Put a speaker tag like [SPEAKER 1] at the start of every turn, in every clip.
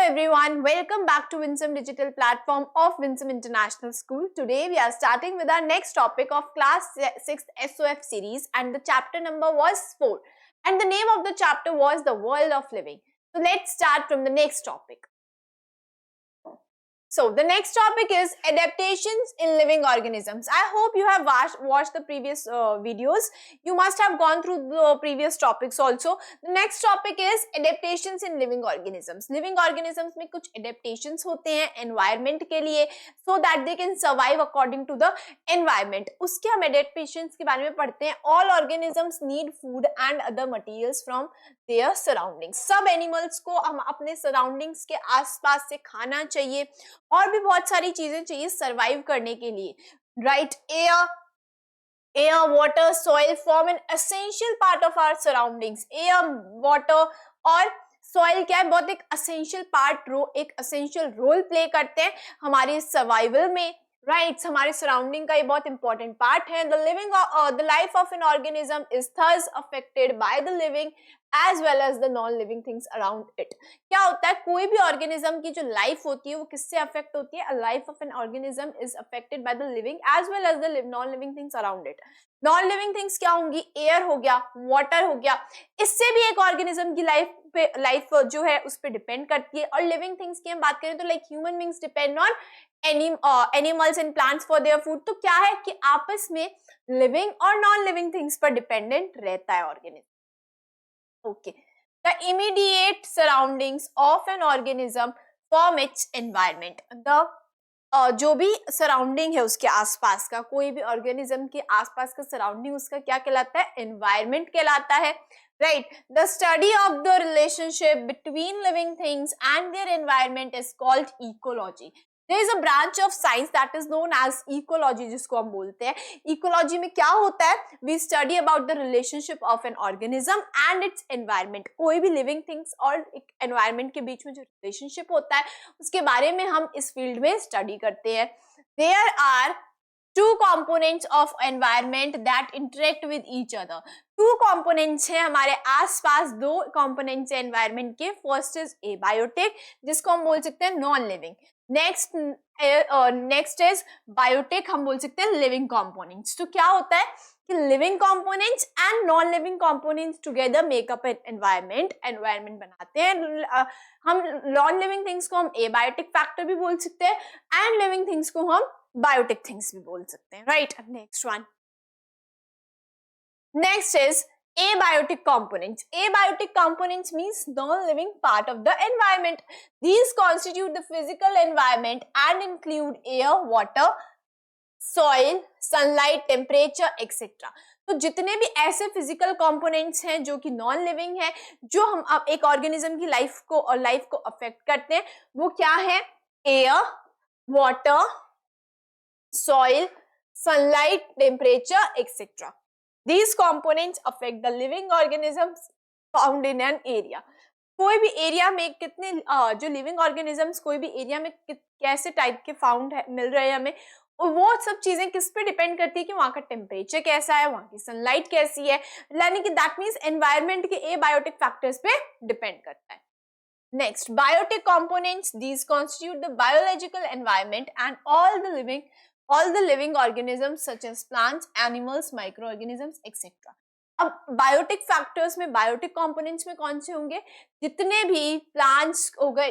[SPEAKER 1] everyone, welcome back to Winsome Digital Platform of Winsome International School. Today we are starting with our next topic of class 6th SOF series, and the chapter number was 4 and the name of the chapter was the world of living. So let's start from the next topic. So the next topic is adaptations in living organisms. I hope you have watched the previous videos. You must have gone through the previous topics also. The next topic is adaptations in living organisms. Living organisms में कुछ adaptations होते हैं environment के लिए, so that they can survive according to the environment. उसके हम adaptations के बारे में पढ़ते हैं. All organisms need food and other materials from their surroundings. सब animals को हम अपने surroundings के आसपास से खाना चाहिए और भी बहुत सारी चीजें चाहिए सरवाइव करने के लिए. Right, air water soil form an essential part of our surroundings. Air water और सॉइल क्या है, बहुत एक एसेंशियल पार्ट एक एसेंशियल रोल प्ले करते हैं हमारे सर्वाइवल में. राइट्स, हमारे सराउंडिंग का ये बहुत इंपॉर्टेंट पार्ट है. The life of an organism is thus affected by the living as well as the non-living things around it. क्या होता है, कोई भी ऑर्गेनिज्म की जो लाइफ होती है वो किससे अफेक्ट होती है? A life of an organism is affected by the living as well as the non-living things around it. Non-living things क्या होंगी? एयर हो गया, वाटर हो गया, इससे भी एक ऑर्गेनिज्म की लाइफ जो है उस पर डिपेंड करती है. और लिविंग थिंग्स की हम बात करें तो like human beings depend on animals and plants for their food. तो क्या है कि आपस में लिविंग और नॉन लिविंग थिंग्स पर डिपेंडेंट रहता है organism. Okay, the immediate surroundings of an organism form its environment. जो भी सराउंडिंग है उसके आसपास का, कोई भी ऑर्गेनिज्म के आसपास का सराउंडिंग उसका क्या कहलाता है? एनवायरमेंट कहलाता है. Right, the study of the relationship between living things and their environment is called ecology. There is a branch of science that is known as ecology, जिसको हम बोलते हैं. इकोलॉजी में क्या होता है? We study about the relationship of an organism and its environment. कोई भी living things और environment के बीच में जो relationship होता है उसके बारे में हम इस फील्ड में स्टडी करते हैं. There are two components of environment that interact with each other. Two components हैं हमारे आसपास, दो components हैं environment के. First is abiotic, जिसको हम बोल सकते हैं non living. Next is biotic, हम बोल सकते हैं लिविंग कंपोनेंट्स. तो क्या होता है कि living components and non living components together make up an environment बनाते हैं. हम नॉन लिविंग थिंग्स को हम एबायोटिक फैक्टर भी बोल सकते हैं एंड लिविंग थिंग्स को हम बायोटिक थिंग्स भी बोल सकते हैं. Right, next is abiotic components. Abiotic components means non-living part of the environment. These constitute the physical environment and include air, water, soil, sunlight, temperature, etc. तो जितने भी ऐसे फिजिकल कंपोनेंट्स हैं जो कि नॉन लिविंग है, जो हम एक ऑर्गेनिज्म की लाइफ को अफेक्ट करते हैं, वो क्या है? Air, water, soil, sunlight, temperature, etcetera. These components affect the living organisms found in an area. कोई भी एरिया में कितने जो लिविंग ऑर्गेनिजम्स कोई भी एरिया में कैसे टाइप के फाउंड मिल रहे हैं हमें, और वो सब चीजें किस पे डिपेंड करती है कि वहाँ का टेम्परेचर कैसा है, वहाँ की सनलाइट कैसी है. यानी कि दैट मीन्स एनवायरमेंट के एबायोटिक फैक्टर्स पे डिपेंड करता है. Next, biotic components. These constitute the biological environment and all the living organisms such as plants, animals, microorganisms, etc. अब बायोटिक फैक्टर्स में, बायोटिक कंपोनेंट्स में कौन से होंगे? जितने भी प्लांट्स हो गए,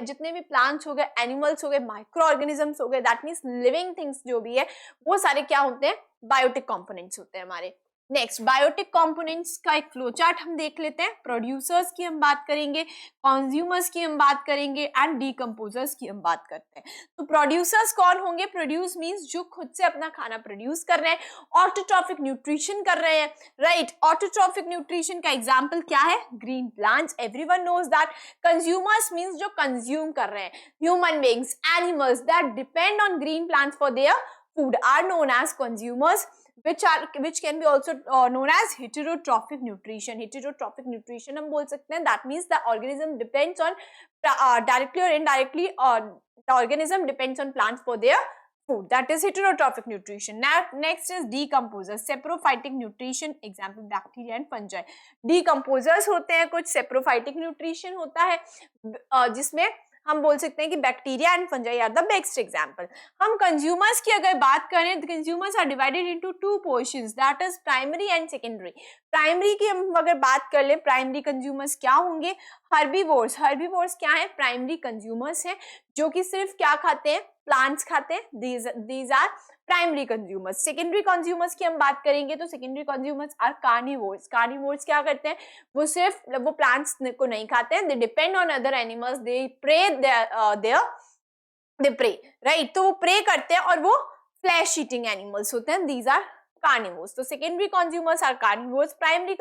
[SPEAKER 1] एनिमल्स हो गए, माइक्रो ऑर्गेनिजम्स हो गए, दैट मीन्स लिविंग थिंग्स जो भी है वो सारे क्या होते हैं? बायोटिक कंपोनेंट्स होते हैं हमारे. नेक्स्ट, बायोटिक कंपोनेंट्स का एक फ्लो चार्ट हम देख लेते हैं. प्रोड्यूसर्स की हम बात करेंगे, कंज्यूमर्स की हम बात करेंगे एंड डीकम्पोजर्स की हम बात करते हैं. तो प्रोड्यूसर्स कौन होंगे? प्रोड्यूस मींस जो खुद से अपना खाना प्रोड्यूस कर रहे हैं, ऑटोट्रॉफिक न्यूट्रिशन कर रहे हैं. राइट, ऑटोट्रॉफिक न्यूट्रिशन का एग्जांपल क्या है? Green plants, everyone knows that. Consumers means जो कंज्यूम कर रहे हैं, human beings, animals that depend on green plants for their food are known as consumers, which can be also known as heterotrophic nutrition. Heterotrophic nutrition हम बोल सकते हैं. That means the organism depends on directly or indirectly, the organism depends on plants for their food. That is heterotrophic nutrition. Now next is decomposers. Saprophytic nutrition, example bacteria and fungi. Decomposers होते हैं कुछ, saprophytic nutrition होता है जिसमें हम बोल सकते हैं कि bacteria and fungi are the best example. हम कंज्यूमर्स की अगर बात करें तो consumers are divided into two portions, that is primary and secondary. Primary की हम अगर बात कर ले, प्राइमरी कंज्यूमर्स क्या होंगे? हर्बीवोर्स। हर्बीवोर्स क्या है? प्राइमरी कंज्यूमर्स हैं जो कि सिर्फ क्या खाते हैं? प्लांट्स खाते हैं। These are primary consumers. Secondary consumers की हम बात करेंगे तो secondary consumers are carnivores. Carnivores क्या करते हैं? वो सिर्फ वो प्लांट्स को नहीं खाते हैं, they depend on other animals, they prey they prey, right. तो वो प्रे करते हैं और वो फ्लैश ईटिंग एनिमल्स होते हैं, दीज आर कार्निवोर्स। तो secondary consumers are carnivores, primary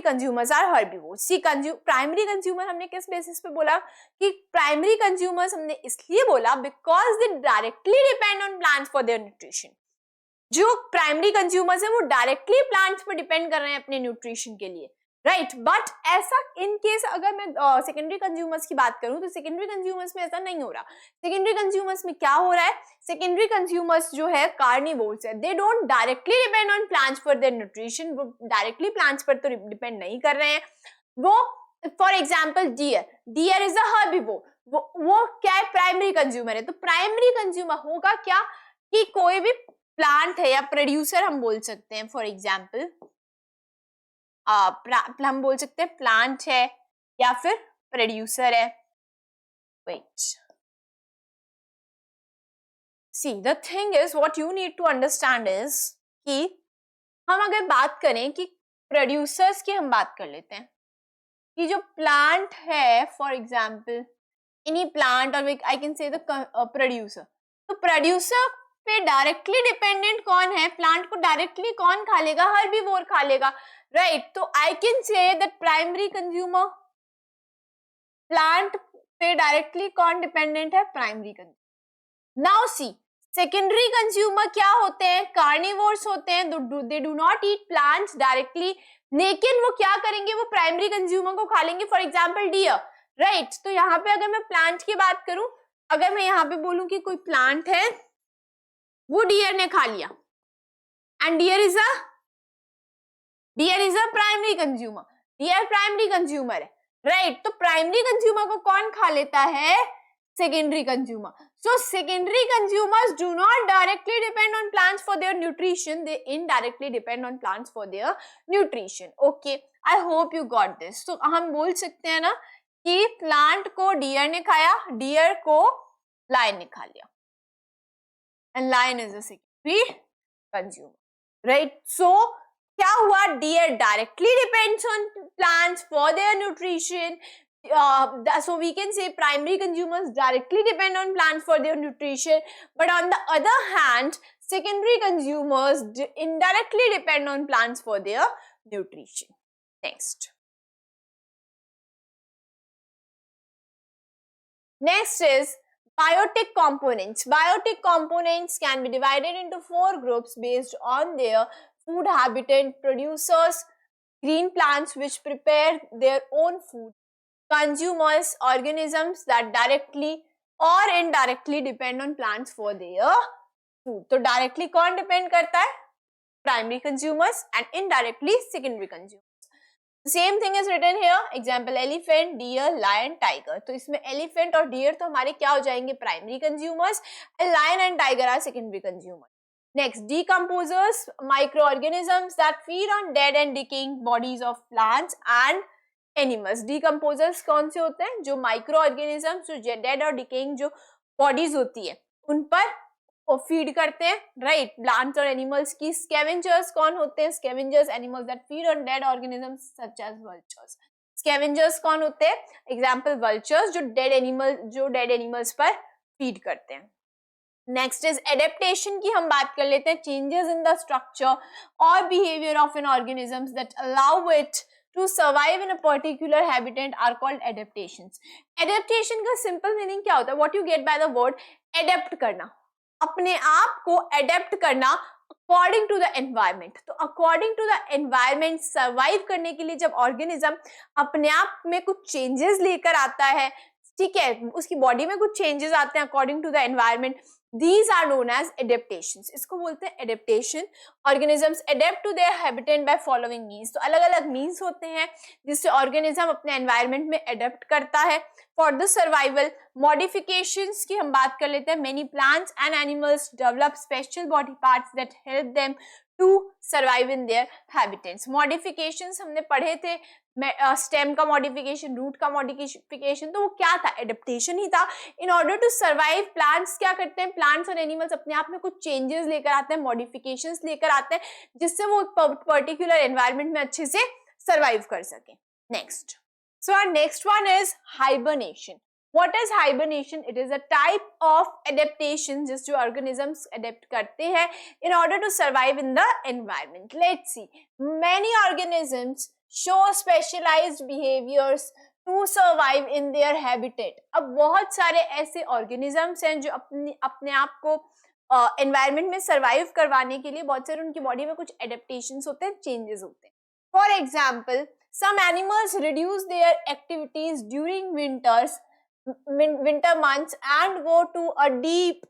[SPEAKER 1] consumers are herbivores. See primary consumer हमने किस बेसिस पे बोला कि प्राइमरी कंज्यूमर्स हमने इसलिए बोला because they directly depend on plants for their nutrition. जो प्राइमरी कंज्यूमर्स है वो डायरेक्टली प्लांट्स पर डिपेंड कर रहे हैं अपने न्यूट्रिशन के लिए, राइट। बट ऐसा इन केस अगर मैं सेकेंडरी कंज्यूमर्स की बात करूं तो सेकेंडरी कंज्यूमर्स में ऐसा नहीं हो रहा। सेकेंडरी कंज्यूमर्स में क्या हो रहा है? सेकेंडरी कंज्यूमर्स जो है कार्निवोर्स है, they don't directly depend on plants for their nutrition. वो डायरेक्टली प्लांट्स पर तो डिपेंड नहीं कर रहे हैं। वो for example deer is a herbivore, वो क्या है? प्राइमरी कंज्यूमर है। तो प्राइमरी कंज्यूमर होगा क्या कि कोई भी प्लांट है या प्रोड्यूसर हम बोल सकते हैं, फॉर एग्जाम्पल हम बोल सकते हैं प्लांट है या फिर प्रोड्यूसर है। Wait, see the thing is what you need to understand is कि हम अगर बात करें कि प्रोड्यूसर्स की हम बात कर लेते हैं कि जो प्लांट है, फॉर एग्जाम्पल एनी प्लांट और I can say the producer. तो प्रोड्यूसर पे डायरेक्टली डिपेंडेंट कौन है? प्लांट को डायरेक्टली कौन खा लेगा? हर्बीवोर खा लेगा, राइट। तो I can say that primary consumer, plant पे डायरेक्टली कौन डिपेंडेंट है? Primary consumer. Now see secondary consumer क्या होते हैं? कार्निवोर्स होते हैं, they do not eat plants directly, लेकिन वो क्या करेंगे? वो प्राइमरी कंज्यूमर को खा लेंगे, फॉर एग्जाम्पल डियर, राइट। तो यहाँ पे अगर मैं प्लांट की बात करूं, अगर मैं यहाँ पे बोलूं कि कोई प्लांट है वो डियर ने खा लिया and deer is a primary consumer, deer primary consumer है, राइट। तो प्राइमरी कंज्यूमर को कौन खा लेता है? Secondary consumer. So secondary consumers do not directly depend on plants for their nutrition, they indirectly depend on plants for their nutrition. Okay, I hope you got this. तो हम बोल सकते हैं ना कि प्लांट को डियर ने खाया, डियर को लायन ने खा लिया, and lion is a secondary consumer, right? So क्या हुआ? Deer directly depends on plants for their nutrition. So we can say primary consumers directly depend on plants for their nutrition, but on the other hand secondary consumers indirectly depend on plants for their nutrition. Next is biotic components. Biotic components can be divided into 4 groups based on their food habitat: producers, green plants which prepare their own food, consumers, organisms that directly or indirectly depend on plants for their food. तो directly कौन depend करता है? Primary consumers, and indirectly secondary consumers. Same thing is written here, example elephant, deer, lion, tiger. तो इसमें elephant और dear तो हमारे क्या हो जाएंगे? Primary consumers, lion and tiger are secondary consumer. Next, decomposers, micro organisms that feed on dead and decaying bodies of plants and animals. Decomposers कौन से होते हैं? जो माइक्रो ऑर्गेनिजम्स, जो डेड और डिकेइंग जो बॉडीज होती है उन पर वो फीड करते हैं, राइट, प्लांट्स और एनिमल्स की। स्कैवेंजर्स कौन होते हैं? Scavengers, animals that feed on dead organisms such as vultures. Scavengers कौन होते हैं? एग्जांपल वल्चर्स, जो डेड एनिमल्स पर फीड करते हैं। नेक्स्ट इज एडेप्टेशन की हम बात कर लेते हैं। चेंजेस इन द स्ट्रक्चर और behaviour of N organisms that allow it to survive in a particular habitat are called adaptations. Adaptation का simple meaning क्या होता है? What you get by the word adapt करना, अपने आप को adapt करना according to the environment. तो according to the environment survive करने के लिए जब organism अपने आप में कुछ changes लेकर आता है, ठीक है, उसकी बॉडी में कुछ चेंजेस आते हैं according to the environment, these are known as adaptations. इसको बोलते हैं adaptation. Organisms adapt to their habitat by following means. तो अलग अलग means होते हैं जिससे organism अपने environment में adapt करता है. For the survival. मॉडिफिकेशंस की हम बात कर लेते हैं। Many plants and animals develop special body parts that help them to survive in their habitats. Modifications हमने पढ़े थे, स्टेम का मॉडिफिकेशन, रूट का मॉडिफिकेशन, तो वो क्या था? एडेप्टेशन ही था। In order to survive plants क्या करते हैं? प्लांट्स और एनिमल्स अपने आप में कुछ चेंजेस लेकर आते हैं, मॉडिफिकेशंस लेकर आते हैं, जिससे वो पर्टिकुलर एनवायरनमेंट में अच्छे से सर्वाइव कर सके। Next, so our next one is hibernation. What is hibernation? It is a type of adaptation जिस जो organisms adapt करते हैं in order to survive in the environment. Let's see. Many organisms show specialized behaviors to survive in their habitat. अब बहुत सारे ऐसे organisms हैं जो अपने आप को environment में survive करवाने के लिए बहुत सारे उनकी body में कुछ adaptations होते हैं, changes होते हैं. For example, some animals reduce their activities during winter months and go to a deep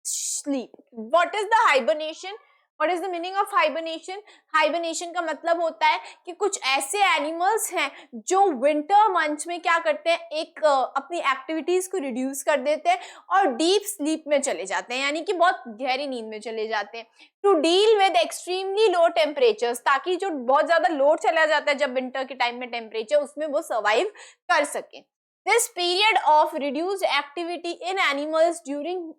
[SPEAKER 1] sleep. What is the hibernation? What is the meaning of hibernation? Hibernation का मतलब होता है कि कुछ ऐसे एनिमल्स हैं जो विंटर मंथ्स में क्या करते हैं, एक अपनी एक्टिविटीज को रिड्यूस कर देते हैं और डीप स्लीप में चले जाते हैं, यानी कि बहुत गहरी नींद में चले जाते हैं, to deal with extremely low temperatures, ताकि जो बहुत ज्यादा लोड चला जाता है जब विंटर के टाइम में टेम्परेचर, उसमें वो सर्वाइव कर सके। This period of reduced activity in animals during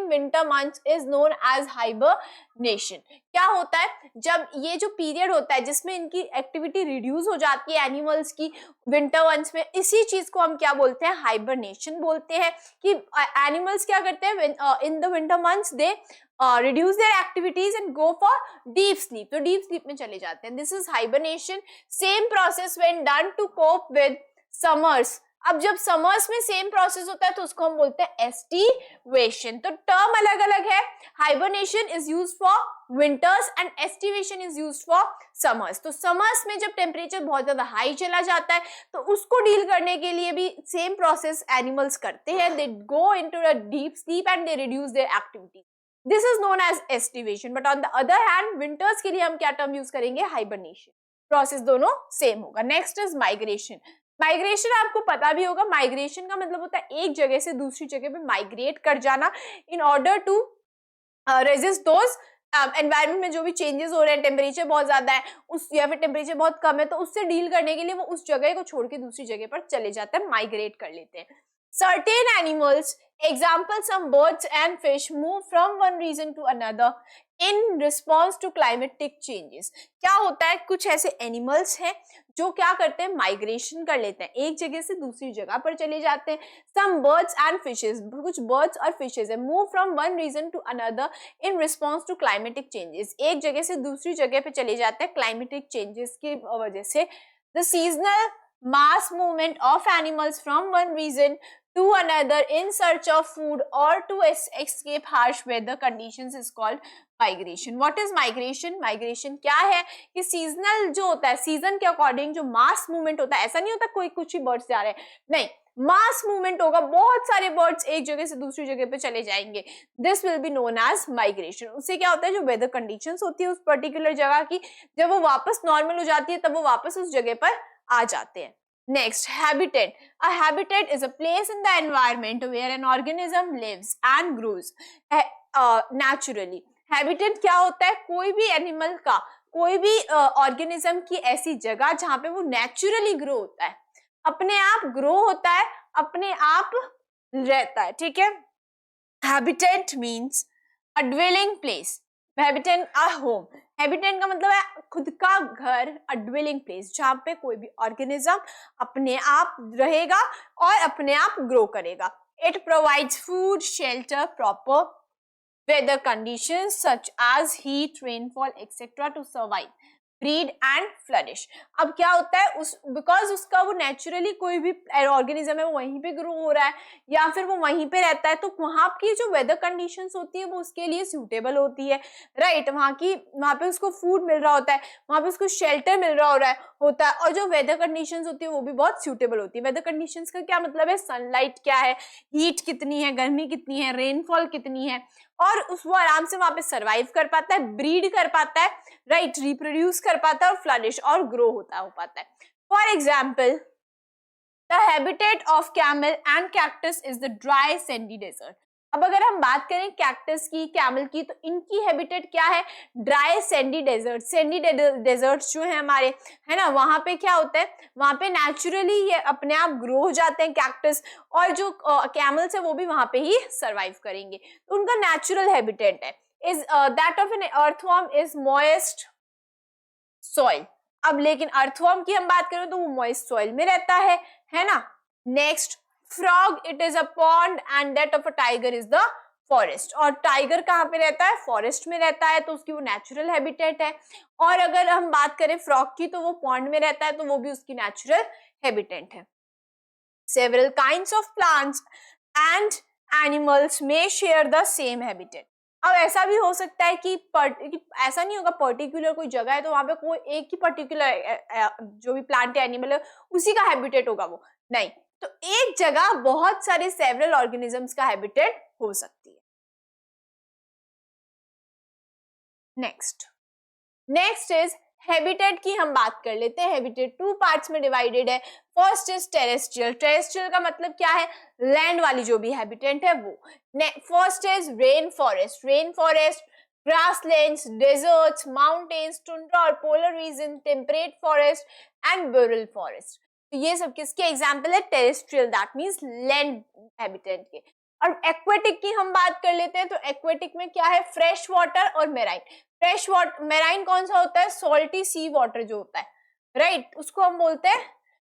[SPEAKER 1] winter months is known as hibernation. क्या होता है? जब ये जो पीरियड होता है जिसमें इनकी एक्टिविटी रिड्यूस हो जाती है एनिमल्स की विंटर मंथ्स में, इसी चीज को हम क्या बोलते हैं? हाइबरनेशन बोलते हैं। कि एनिमल्स क्या करते हैं in the winter months, they reduce their activities and go for deep sleep, तो deep sleep में चले जाते हैं। This is hibernation. Same process when done to cope with summers. अब जब समर्स में सेम प्रोसेस होता है तो उसको हम बोलते हैं एस्टिवेशन। तो टर्म अलग अलग है। Hibernation is used for winters and aestivation is used for summers. तो समर्स में जब टेम्परेचर बहुत ज्यादा हाई चला जाता है तो उसको डील करने के लिए भी सेम प्रोसेस एनिमल्स करते हैं। They go into a deep sleep and they reduce their activity. This is known as aestivation. But on the other hand winters के लिए हम क्या टर्म यूज करेंगे? हाइबरनेशन। प्रोसेस दोनों सेम होगा। Next is migration. माइग्रेशन आपको पता भी होगा, माइग्रेशन का मतलब होता है एक जगह से दूसरी जगह पे माइग्रेट कर जाना in order to resist those environment में जो भी चेंजेस हो रहे हैं, टेम्परेचर बहुत ज्यादा है उस या फिर टेम्परेचर बहुत कम है, तो उससे डील करने के लिए वो उस जगह को छोड़ के दूसरी जगह पर चले जाते हैं, माइग्रेट कर लेते हैं। Certain animals, example some birds and fish, move from one region to another in response to climatic changes. क्या होता है? कुछ ऐसे एनिमल्स हैं जो क्या करते हैं? माइग्रेशन कर लेते हैं, एक जगह से दूसरी जगह पर चले जाते हैं। Some birds and fishes, कुछ बर्ड्स और फिशेज है, move from one region to another in response to climatic changes. एक जगह से दूसरी जगह पे चले जाते हैं क्लाइमेटिक चेंजेस की वजह से। The seasonal mass movement of animals from one region to another in search of food or to escape harsh weather conditions is called migration. What is migration? Migration क्या है? कि सीजनल जो होता है, season के अकॉर्डिंग जो mass movement होता है, ऐसा नहीं होता कोई कुछ ही बर्ड्स जा रहे हैं, नहीं, मास मूवमेंट होगा, बहुत सारे बर्ड्स एक जगह से दूसरी जगह पे चले जाएंगे। This will be known as migration. उससे क्या होता है? जो वेदर कंडीशंस होती है उस पर्टिकुलर जगह की, जब वो वापस नॉर्मल हो जाती है तब वो वापस उस जगह पर आ जाते हैं। Next, habitat. A habitat is a place in the environment where an organism lives and grows naturally. Habitat क्या होता है? कोई भी एनिमल का, कोई भी ऑर्गेनिज्म की ऐसी जगह जहां पे वो नेचुरली ग्रो होता है, अपने आप ग्रो होता है, अपने आप रहता है, ठीक है। Habitat means a dwelling place. Habitat a home. Habitat का मतलब है खुद का घर, अ ड्वेलिंग प्लेस, जहां पे कोई भी ऑर्गेनिज्म अपने आप रहेगा और अपने आप ग्रो करेगा। It provides food, shelter, proper weather conditions such as heat, rainfall etcetera to survive, breed and flourish. अब क्या होता है? बिकॉज उसका वो नेचुरली कोई भी ऑर्गेनिज्म है वो वहीं पे ग्रो हो रहा है या फिर वो वहीं पे रहता है, तो वहां की जो वेदर कंडीशंस होती है वो उसके लिए सूटेबल होती है, राइट। वहां पे उसको फूड मिल रहा होता है, वहां पे उसको शेल्टर मिल रहा होता है और जो वेदर कंडीशंस होती है वो भी बहुत सूटेबल होती है। वेदर कंडीशंस का क्या मतलब है? सनलाइट क्या है, हीट कितनी है, गर्मी कितनी है, रेनफॉल कितनी है, और वो आराम से वहां पे सर्वाइव कर पाता है, ब्रीड कर पाता है, राइट, रिप्रोड्यूस कर पाता है और फ्लरिश और ग्रो हो पाता है। For example the habitat of camel and cactus is the dry sandy desert. अब अगर हम बात करें कैक्टस की, कैमल की, तो इनकी हैबिटेट क्या है? Dry sandy desert. Sandy deserts जो है हमारे, है ना, वहां पे क्या होता है, वहां पे नेचुरली ये अपने आप ग्रो हो जाते हैं कैक्टस, और जो कैमल्स है वो भी वहां पे ही सरवाइव करेंगे। तो उनका नेचुरल हैबिटेट है is that of an earthworm is moist soil. अब लेकिन अर्थवर्म की हम बात करें तो वो मॉइस्ट सॉइल में रहता है ना। Next, frog it is a pond and that of a tiger is the forest. और टाइगर कहाँ पे रहता है? फॉरेस्ट में रहता है, तो उसकी वो नेचुरल हैबिटेट है। और अगर हम बात करें फ्रॉग की, तो वो पॉन्ड में रहता है, तो वो भी उसकी नेचुरल हैबिटेट है। Several kinds of plants and animals may share the same habitat. अब ऐसा भी हो सकता है कि ऐसा नहीं होगा पर्टिकुलर कोई जगह है तो वहां पे कोई एक ही पर्टिकुलर जो भी प्लांट या एनिमल है उसी का हैबिटेट होगा, वो नहीं। तो एक जगह बहुत सारे सेवरल ऑर्गेनिजम्स का हैबिटेट हो सकती है। नेक्स्ट इज हैबिटेट की हम बात कर लेते हैं। हैबिटेट 2 पार्ट्स में डिवाइडेड है। First is terrestrial. टेरेस्ट्रियल का मतलब क्या है? लैंड वाली जो भी हैबिटेट है वो। First is rain forest. Rain forest, grasslands, deserts, mountains, tundra और polar region, temperate forest and boreal forest. तो ये सब किसके एग्जाम्पल है? Terrestrial, that means land habitat के। और एक्वेटिक की हम बात कर लेते हैं। तो एक्वेटिक में क्या है? फ्रेश वाटर और मेराइन। फ्रेश वाटर, मेराइन कौन सा होता है? सॉल्टी सी वाटर जो होता है, राइट, उसको हम बोलते हैं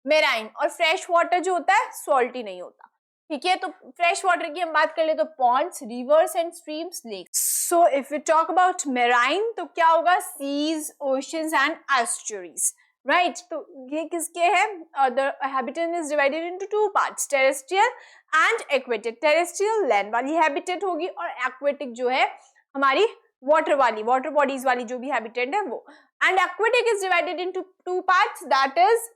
[SPEAKER 1] मेराइन। और फ्रेश वाटर जो होता है सॉल्टी नहीं होता, ठीक है। तो फ्रेश वाटर की हम बात कर ले तो ponds, rivers and streams, lakes. So if we talk about marine तो क्या होगा? Seas, oceans and estuaries, right. तो ये किसके हैं? The habitat is divided into 2 parts, terrestrial and aquatic. Terrestrial land वाली हैबिटेट होगी और एक्वेटिक जो है हमारी वाटर वाली, वाटर बॉडीज वाली जो भी हैबिटेट है वो। And aquatic is divided into 2 parts, that is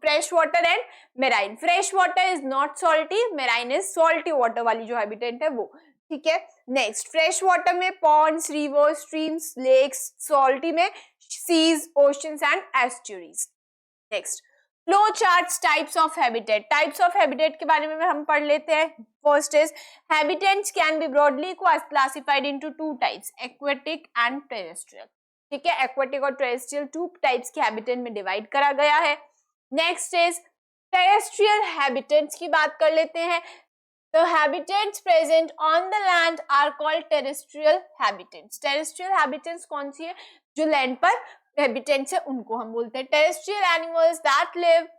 [SPEAKER 1] fresh water and marine. Fresh water is not salty, marine is salty water वाली जो हैबिटेट है वो, ठीक है। नेक्स्ट, फ्रेश वाटर में ponds, rivers, streams, lakes, salty में seas, oceans and estuaries. Next, flow charts, types of habitat. Types of habitat के बारे में हम पढ़ लेते हैं। First is habitats can be broadly classified into 2 types, aquatic and terrestrial, ठीक है। एक्वेटिक और टेरेस्ट्रियल 2 टाइप्स के हैबिटेट में डिवाइड करा गया है। नेक्स्ट इज टेरेस्ट्रियल हैबिटेट्स की बात कर लेते हैं। The habitats present on the land are called terrestrial habitats. Terrestrial habitats कौन सी है? जो लैंड पर habitats है उनको हम बोलते हैं terrestrial animals that live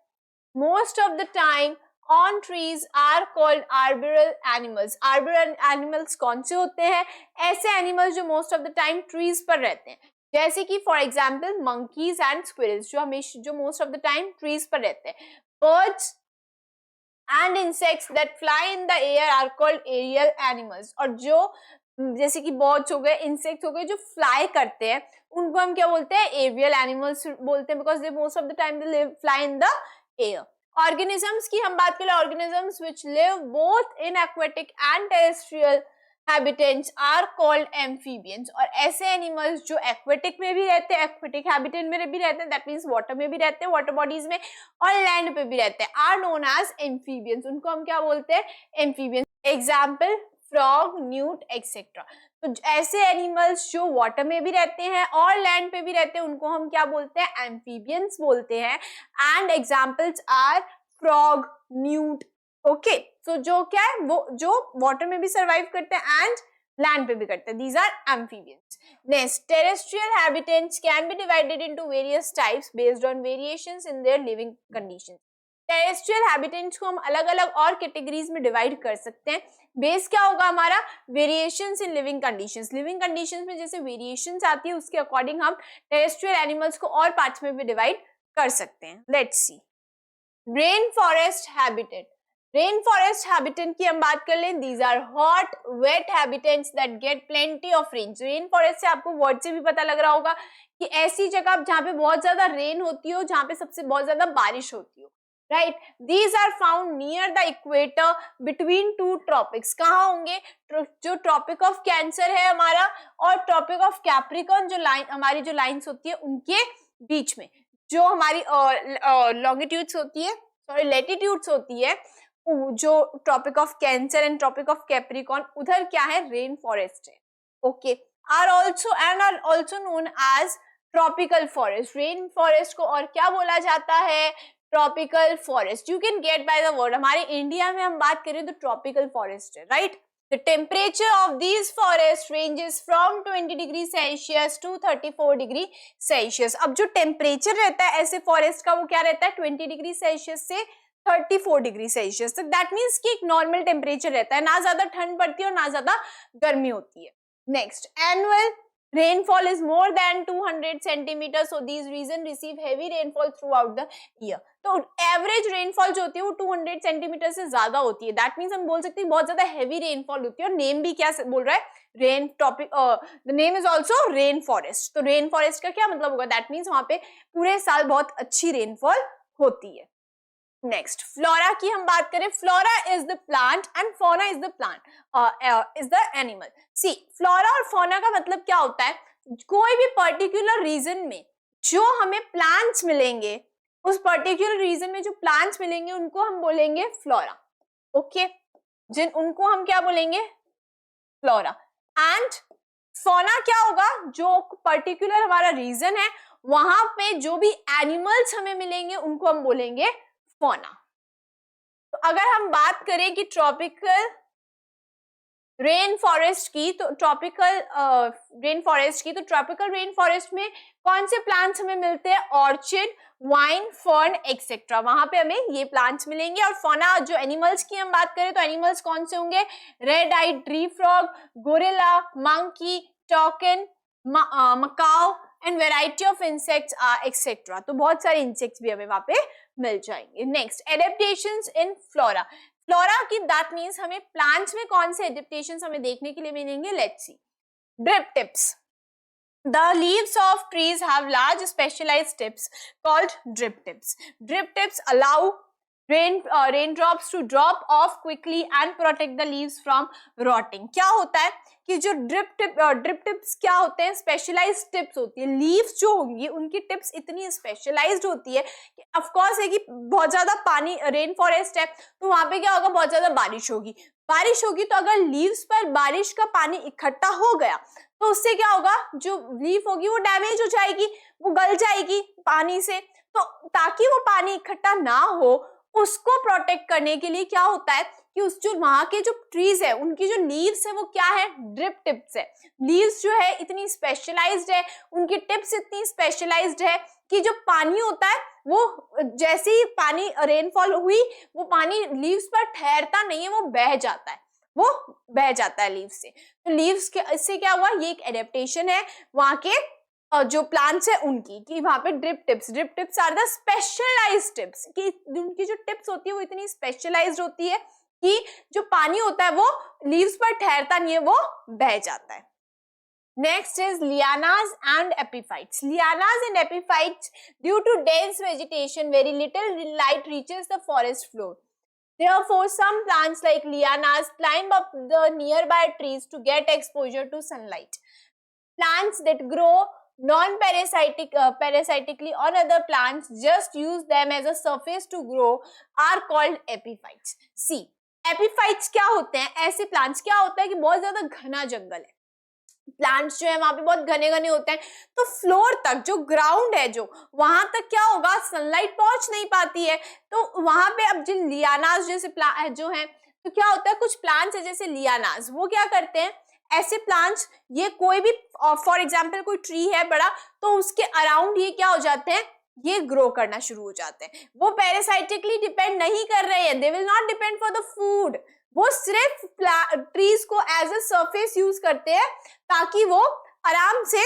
[SPEAKER 1] most of the time on trees are called arboreal animals. Arboreal animals कौन से होते हैं? ऐसे animals जो most of the time trees पर रहते हैं, जैसे कि for example monkeys and squirrels जो हमेशा जो most of the time trees पर रहते हैं। Birds and insects that fly in the air are called aerial animals. और जो जैसे कि बर्ड्स हो गए, इंसेक्ट्स हो गए जो फ्लाई करते हैं उनको हम क्या बोलते हैं? एरियल एनिमल्स बोलते हैं, because they most of the time they live fly in the air. Organisms की हम बात करें, organisms which live both in aquatic and terrestrial habitats are called amphibians. और ऐसे एनिमल्स जो एक्वेटिक में भी रहते हैं, एक्वेटिक हैबिटेट में भी रहते हैं, दैट मींस वाटर में भी रहते हैं, वाटर बॉडीज में, और लैंड पे भी रहते हैं, आर नोन एज एम्फीबियंस। उनको हम क्या बोलते हैं? Amphibians. Example frog, newt etcetera. तो ऐसे एनिमल्स जो वाटर में भी रहते हैं और लैंड पे भी रहते हैं उनको हम क्या बोलते हैं? एम्फीबियंस बोलते हैं। And examples are frog, newt, okay. So जो क्या है, वो जो वाटर में भी सर्वाइव करते हैं एंड लैंड पे भी करते हैं, these are amphibians. Next, terrestrial habitats can be divided into various types based on variations in their living conditions. Terrestrial habitats को हम अलग अलग और कैटेगरीज में डिवाइड कर सकते हैं। बेस क्या होगा हमारा? Variations in living conditions. Living conditions में जैसे वेरिएशंस आती है उसके अकॉर्डिंग हम टेरेस्ट्रियल एनिमल्स को और पार्ट्स में भी डिवाइड कर सकते हैं। Let's see, rain forest habitat. Rain forest habitat की हम बात कर लें, these are hot wet habitats that get plenty of rain. Rain forest से आपको वर्ड से भी पता लग रहा होगा कि ऐसी जगह जहाँ पे बहुत ज्यादा रेन होती हो, जहाँ पे सबसे बहुत ज्यादा बारिश होती हो, right. These are found near the equator between 2 tropics. कहाँ होंगे? जो ट्रॉपिक ऑफ कैंसर है हमारा और ट्रॉपिक ऑफ कैप्रिकॉर्न, जो लाइन हमारी जो लाइन्स होती है उनके बीच में, जो हमारी लॉन्गिट्यूड्स होती है सॉरी लेटिट्यूड्स होती है, जो Tropic of Cancer and Tropic of Capricorn, उधर क्या है, रेन फॉरेस्ट है. Okay, are also known as tropical forest. Rain forest को और क्या बोला जाता है, tropical forest. You can get by the word. हमारे इंडिया में हम बात करें तो ट्रॉपिकल फॉरेस्ट है, right. The temperature of these forests ranges from 20 degree Celsius to 34 degree Celsius. अब जो टेम्परेचर रहता है ऐसे फॉरेस्ट का वो क्या रहता है, 20 डिग्री सेल्सियस से 34 डिग्री सेल्सियस तक. दैट मीन्स कि एक नॉर्मल टेम्परेचर रहता है, ना ज्यादा ठंड पड़ती है और ना ज्यादा गर्मी होती है. Next, annual rainfall is more than 200 centimeters, so these region receive heavy rainfall throughout the year. तो एवरेज रेनफॉल जो होती है वो 200 सेंटीमीटर से ज्यादा होती है. दैट मीन्स हम बोल सकते हैं बहुत ज्यादा हैवी रेनफॉल होती है. और नेम भी क्या बोल रहा है, rain topic, the name is also rain forest. तो रेन फॉरेस्ट का क्या मतलब होगा, दैट मीन्स वहां पे पूरे साल बहुत अच्छी रेनफॉल होती है. नेक्स्ट, फ्लोरा की हम बात करें. Flora is the plant and fauna is the plant is the animal. See, flora और फौना का मतलब क्या होता है, कोई भी पर्टिकुलर रीजन में जो हमें प्लांट्स मिलेंगे, उस पर्टिकुलर रीजन में जो प्लांट्स मिलेंगे उनको हम बोलेंगे फ्लोरा. ओके, उनको हम क्या बोलेंगे, फ्लोरा. एंड फौना क्या होगा, जो पर्टिकुलर हमारा रीजन है वहां पे जो भी एनिमल्स हमें मिलेंगे उनको हम बोलेंगे फौना. तो अगर हम बात करें कि ट्रॉपिकल रेन फॉरेस्ट की, तो ट्रॉपिकल रेन फॉरेस्ट में कौन से प्लांट्स हमें मिलते हैं, ऑर्चिड, वाइन, फर्न एक्सेट्रा. वहां पे हमें ये प्लांट्स मिलेंगे. और फौना, जो एनिमल्स की हम बात करें तो एनिमल्स कौन से होंगे, red eyed tree frog, gorilla, monkey, toucan, macaw and variety of insects etcetera. तो बहुत सारे इंसेक्ट्स भी हमें वहां पे मिल जाएंगे. Next, adaptations in flora. Flora की दैट मीन्स हमें प्लांट्स में कौन से एडेप्टेशंस हमें देखने के लिए मिलेंगे. Let's see, drip tips. The leaves of trees have large specialized tips called drip tips. Drip tips allow raindrops to drop off quickly and protect the leaves from rotting. क्या होता है कि जो ड्रिप टिप्स क्या होते हैं, specialised tips होती है. लीव्स जो होंगी उनकी टिप्स इतनी स्पेशलाइज्ड होती है कि ऑफ कोर्स है कि बहुत ज्यादा पानी, रेन फॉरेस्ट है तो वहां पे क्या होगा, बहुत ज्यादा बारिश होगी तो अगर लीव्स पर बारिश का पानी इकट्ठा हो गया तो उससे क्या होगा, जो लीफ होगी वो डैमेज हो जाएगी, वो गल जाएगी पानी से. तो ताकि वो पानी इकट्ठा ना हो उसको प्रोटेक्ट करने के लिए क्या होता है कि उस जो वहां के जो ट्रीज है उनकी जो लीव्स है वो क्या है, ड्रिप टिप्स है. लीव्स जो है इतनी स्पेशलाइज्ड है, उनकी टिप्स इतनी स्पेशलाइज्ड है कि जो पानी होता है वो जैसे ही पानी रेनफॉल हुई वो पानी लीव्स पर ठहरता नहीं है, वो बह जाता है लीव्स से. तो लीव्स के इससे क्या हुआ, ये एक एडेप्टेशन है वहां के जो प्लांट्स है उनकी, कि वहां पे drip tips are the specialised tips, कि उनकी जो टिप्स होती है वो इतनी स्पेशलाइज्ड होती है कि जो पानी होता है वो लीव्स पर ठहरता नहीं है, वो बह जाता है. Next is lianas and epiphytes. Lianas and epiphytes, due to dense vegetation, very little light reaches the forest floor. Therefore, some plants like lianas climb up the nearby trees to get exposure to sunlight. Plants that grow parasitically on other plants just use them as a surface to grow are called epiphytes. See, epiphytes क्या होते हैं, ऐसे plants क्या होता है कि बहुत ज्यादा घना जंगल है, प्लांट्स जो है वहां पे बहुत घने घने होते हैं, तो फ्लोर तक जो ग्राउंड है जो वहां तक क्या होगा, सनलाइट पहुंच नहीं पाती है. तो वहां पे अब जिन लियानास जैसे जो है, तो क्या होता है, कुछ प्लांट्स है जैसे लियानास, वो क्या करते हैं, ऐसे प्लांट्स, ये कोई भी फॉर एग्जाम्पल कोई ट्री है बड़ा, तो उसके अराउंड ये क्या हो जाते हैं, ये ग्रो करना शुरू हो जाते हैं. वो पैरासाइटिकली डिपेंड नहीं कर रहे हैं, they will not depend for the food, वो सिर्फ ट्रीज को एज अ सरफेस यूज करते हैं ताकि वो आराम से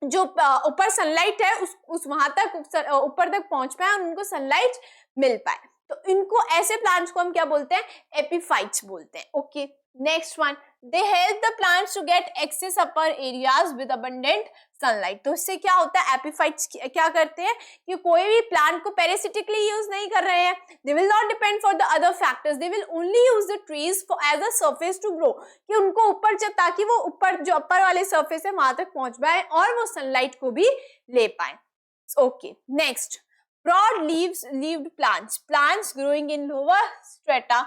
[SPEAKER 1] जो ऊपर सनलाइट है उस वहां तक ऊपर तक पहुंच पाए और उनको सनलाइट मिल पाए. तो इनको ऐसे प्लांट्स को हम क्या बोलते हैं, एपिफाइट्स बोलते हैं. Okay, next one, they help the plants to get access upper areas with abundant sunlight. तो इससे क्या होता है, एपिफाइट्स क्या करते हैं कि कोई भी प्लांट को पैरासिटिकली यूज नहीं कर रहे हैं, they will not depend for the other factors, they will only use the trees for as a surface to grow, कि उनको ऊपर ताकि वो ऊपर जो अपर वाले सरफेस है वहां तक पहुंच पाए और वो सनलाइट को भी ले पाए. Okay, next, broad leaved plants growing in lower strata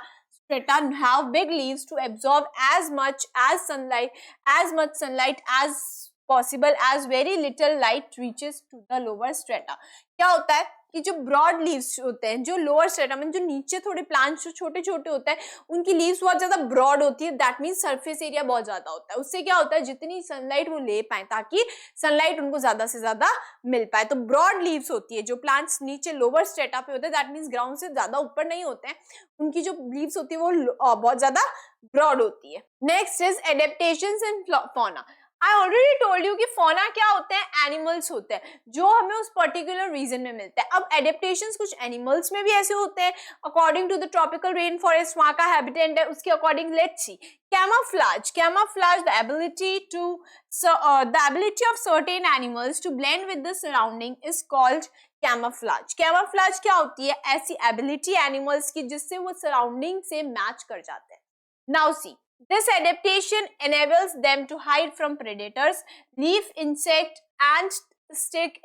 [SPEAKER 1] have big leaves to absorb as much sunlight as possible as very little light reaches to the lower strata. क्या होता है कि जो ब्रॉड लीव्स होते हैं, जो लोअर स्ट्रेटा में, जो नीचे थोड़े प्लांट्स जो छोटे छोटे होते हैं, उनकी लीव्स बहुत ज्यादा ब्रॉड होती है, दैट मीन्स सरफेस एरिया बहुत ज्यादा होता है। उससे क्या होता है, जितनी सनलाइट वो ले पाए ताकि सनलाइट उनको ज्यादा से ज्यादा मिल पाए। तो ब्रॉड लीव्स होती है, जो प्लांट्स नीचे लोअर स्ट्रेटा पे होते हैं, दैट मीन्स ग्राउंड से ज्यादा ऊपर नहीं होते हैं, उनकी जो लीव्स होती है वो बहुत ज्यादा ब्रॉड होती है। Next is adaptations in fauna. I already told you कि फौना क्या होते हैं, एनिमल्स होते हैं जो हमें उस पर्टिकुलर रीजन में मिलते हैं। अब एडेप्टेशंस कुछ एनिमल्स में भी ऐसे होते हैं according to the tropical rain forest, वहां का हैबिटेट है, उसके according let's see. Camouflage, the ability of certain animals to blend with the surrounding is called camouflage. Camouflage क्या होती है, ऐसी एबिलिटी एनिमल्स की जिससे वो सराउंडिंग से मैच कर जाते हैं। Now see, this adaptation enables them to hide from predators. Leaf insect and stick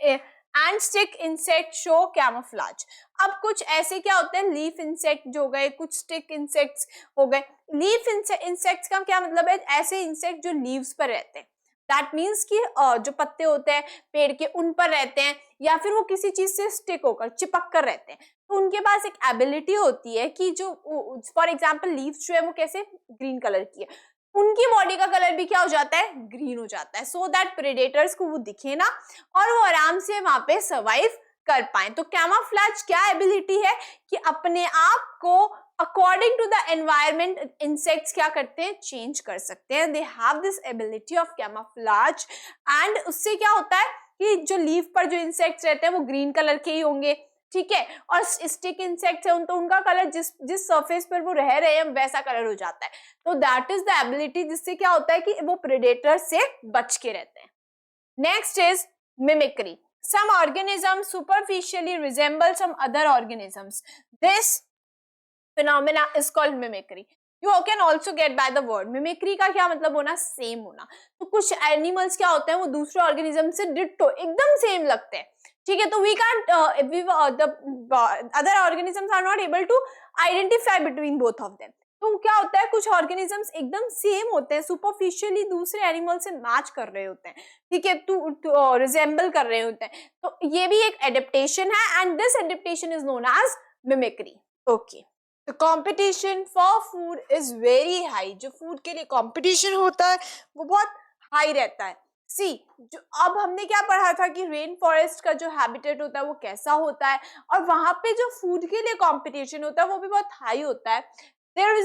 [SPEAKER 1] insect show camouflage. अब कुछ ऐसे क्या होते हैं, लीफ इंसेक्ट जो हो गए, कुछ स्टिक इंसेक्ट्स हो गए। लीफ इंसेक्ट्स का क्या मतलब है, ऐसे इंसेक्ट जो लीव्स पर रहते हैं, दैट मीन्स कि जो पत्ते होते हैं पेड़ के उन पर रहते हैं, या फिर वो किसी चीज से स्टिक होकर चिपक कर रहते हैं। तो उनके पास एक एबिलिटी होती है कि जो फॉर एग्जाम्पल लीव्स जो है वो कैसे ग्रीन कलर की है, उनकी बॉडी का कलर भी क्या हो जाता है, ग्रीन हो जाता है, सो दैट प्रेडेटर्स को वो दिखे ना और वो आराम से वहां पे सर्वाइव कर पाए। तो कैमोफ्लेज क्या एबिलिटी है कि अपने आप को according to the environment insects क्या करते हैं, चेंज कर सकते हैं। They have this ability of camouflage and उससे क्या होता है कि जो लीफ पर जो इंसेक्ट्स रहते हैं वो ग्रीन कलर के ही होंगे, ठीक है, और स्टिक इंसेक्ट्स है तो उनका कलर जिस सरफेस पर वो रह रहे हैं वैसा कलर हो जाता है। तो दैट इज द एबिलिटी जिससे क्या होता है कि वो प्रेडेटर से बच के रहते हैं। Next is mimicry. Some organisms superficially resemble some other organisms. This phenomena is called mimicry. You can also get by the word. Mimicry का क्या मतलब होना, सेम होना। तो कुछ एनिमल्स क्या होते हैं वो दूसरे ऑर्गेनिज्म से डिट्टो एकदम सेम लगते हैं, ठीक है। तो we can't the other organisms are not able to identify between both of them. तो क्या होता है, कुछ ऑर्गेनिजम्स एकदम सेम होते हैं, सुपरफिशियली दूसरे एनिमल से मैच कर रहे होते हैं, ठीक है, तो रिजेंबल कर रहे होते हैं। तो ये भी एक एडेप्टेशन है and this adaptation is known as mimicry. Okay, the competition for food is very high. जो फूड के लिए कंपटीशन होता है वो बहुत हाई रहता है। सी, जो अब हमने क्या पढ़ा था कि रेन फॉरेस्ट का जो हैबिटेट होता है वो कैसा होता है, और वहां पे जो फूड के लिए कंपटीशन होता है वो भी बहुत हाई होता है। There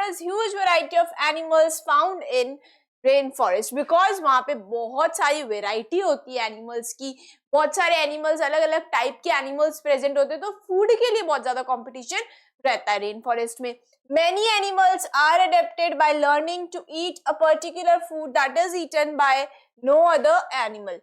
[SPEAKER 1] is huge variety of animals found in rainforest because वहाँ पे बहुत सारी वेराइटी होती है एनिमल्स की, बहुत सारे एनिमल्स, अलग अलग टाइप के एनिमल्स प्रेजेंट होते हैं, तो फूड के लिए बहुत ज्यादा कंपटीशन रहता है रेन फॉरेस्ट में। Many animals are adapted by learning to eat a particular food that is eaten by no other animal.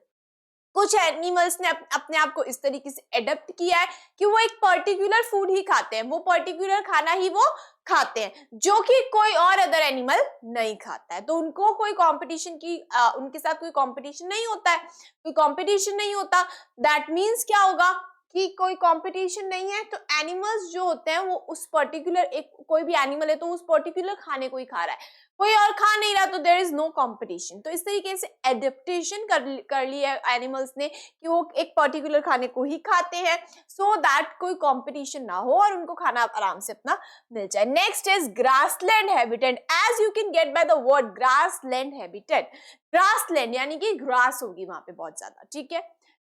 [SPEAKER 1] कुछ एनिमल्स ने अपने आप को इस तरीके से एडप्ट किया है कि वो एक पर्टिकुलर फूड ही खाते हैं, वो पर्टिकुलर खाना ही वो खाते हैं जो कि कोई और अदर एनिमल नहीं खाता है। तो उनको कोई कंपटीशन की उनके साथ कोई कंपटीशन नहीं होता है, कोई कंपटीशन नहीं होता। दैट मीन्स क्या होगा कि कोई कंपटीशन नहीं है, तो एनिमल्स जो होते हैं वो उस पर्टिकुलर, एक कोई भी एनिमल है तो उस पर्टिकुलर खाने को ही खा रहा है, कोई और खा नहीं रहा, तो देयर इज नो कंपटीशन। तो इस तरीके से एडेप्टेशन कर लिया एनिमल्स ने कि वो एक पर्टिकुलर खाने को ही खाते हैं सो दैट कोई कंपटीशन ना हो और उनको खाना आराम से अपना मिल जाए। Next is grassland habitat. As you can get by the word grassland habitat, grassland यानी कि ग्रास होगी वहां पे बहुत ज्यादा, ठीक है।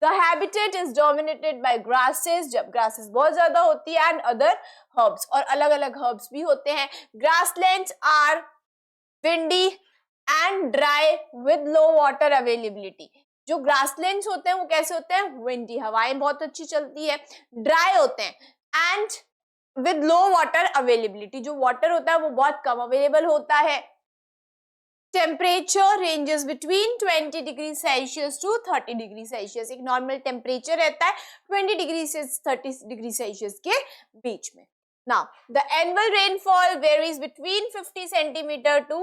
[SPEAKER 1] The habitat is dominated by grasses, जब grasses बहुत ज्यादा होती है, and other herbs, और अलग अलग herbs भी होते हैं। Grasslands are windy and dry with low water availability. जो grasslands होते हैं वो कैसे होते हैं, windy, हवाएं बहुत अच्छी चलती है, dry होते हैं, and with low water availability, जो water होता है वो बहुत कम available होता है। Temperature ranges between 20 degree celsius to 30 degree celsius. एक नॉर्मल टेम्परेचर रहता है 20 डिग्री से 30 डिग्री सेल्सियस के बीच में। Now, the annual rainfall varies between 50 centimeter to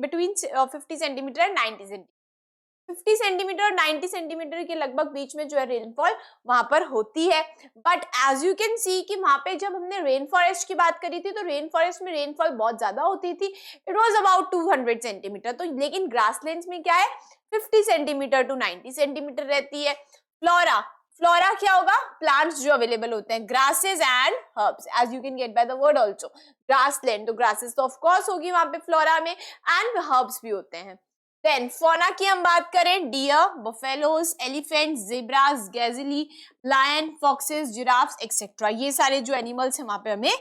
[SPEAKER 1] between 50 centimeter and 90 centimeter. 50 centimetre और 90 सेंटीमीटर के लगभग बीच में जो है रेनफॉल वहां पर होती है। But as you can see कि वहां पे जब हमने रेन फॉरेस्ट की बात करी थी तो रेन फॉरेस्ट में रेनफॉल बहुत ज्यादा होती थी, इट वाज अबाउट 200 सेंटीमीटर। तो लेकिन ग्रासलैंड्स में क्या है, 50 सेंटीमीटर टू 90 सेंटीमीटर रहती है। फ्लोरा, फ्लोरा क्या होगा, प्लांट्स जो अवेलेबल होते हैं, grasses and herbs, as you can get by the word also. Grassland तो ग्रासेस तो ऑफ कोर्स होगी वहां पे फ्लोरा में, एंड हर्ब्स भी होते हैं। देन फौना की हम बात करें, deer, buffaloes, elephant, zebras, gazelle, lion, foxes, giraffes etcetera, ये सारे जो एनिमल्स हैं वहां पे हमें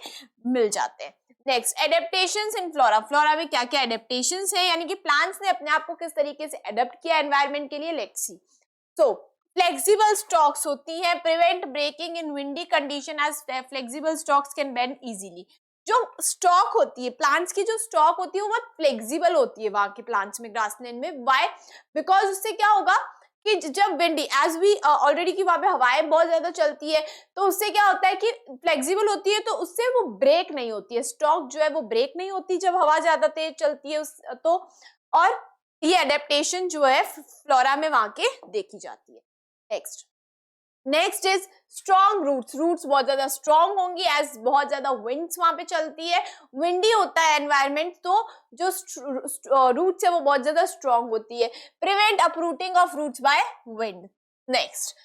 [SPEAKER 1] मिल जाते हैं। Next, adaptations in flora, flora में क्या क्या एडेप्टेशंस हैं, यानी कि प्लांट्स ने अपने आप को किस तरीके से एडेप्ट किया एनवायरनमेंट के लिए, let's see. So flexible stalks होती है, prevent breaking in windy condition as flexible stalks can bend easily. जो स्टॉक होती है प्लांट्स की, जो स्टॉक होती है वो बहुत फ्लेक्सिबल होती है वहां के प्लांट्स में, ग्रासलैंड में। व्हाई? बिकॉज उससे क्या होगा कि जब विंडी, एज वी ऑलरेडी की वहां पे हवाएं बहुत ज्यादा चलती है, तो उससे क्या होता है कि फ्लेक्सिबल होती है, तो उससे वो ब्रेक नहीं होती है, स्टॉक जो है वो ब्रेक नहीं होती जब हवा ज्यादा तेज चलती है तो। और ये एडेप्टेशन जो है फ्लोरा में वहां के देखी जाती है। Next is strong roots, roots बहुत ज्यादा स्ट्रॉन्ग होंगी एज बहुत ज्यादा विंड्स वहां पे चलती है, विंडी होता है एनवायरनमेंट, तो जो रूट्स है वो बहुत ज्यादा स्ट्रॉन्ग होती है। Prevent uprooting of roots by wind. Next,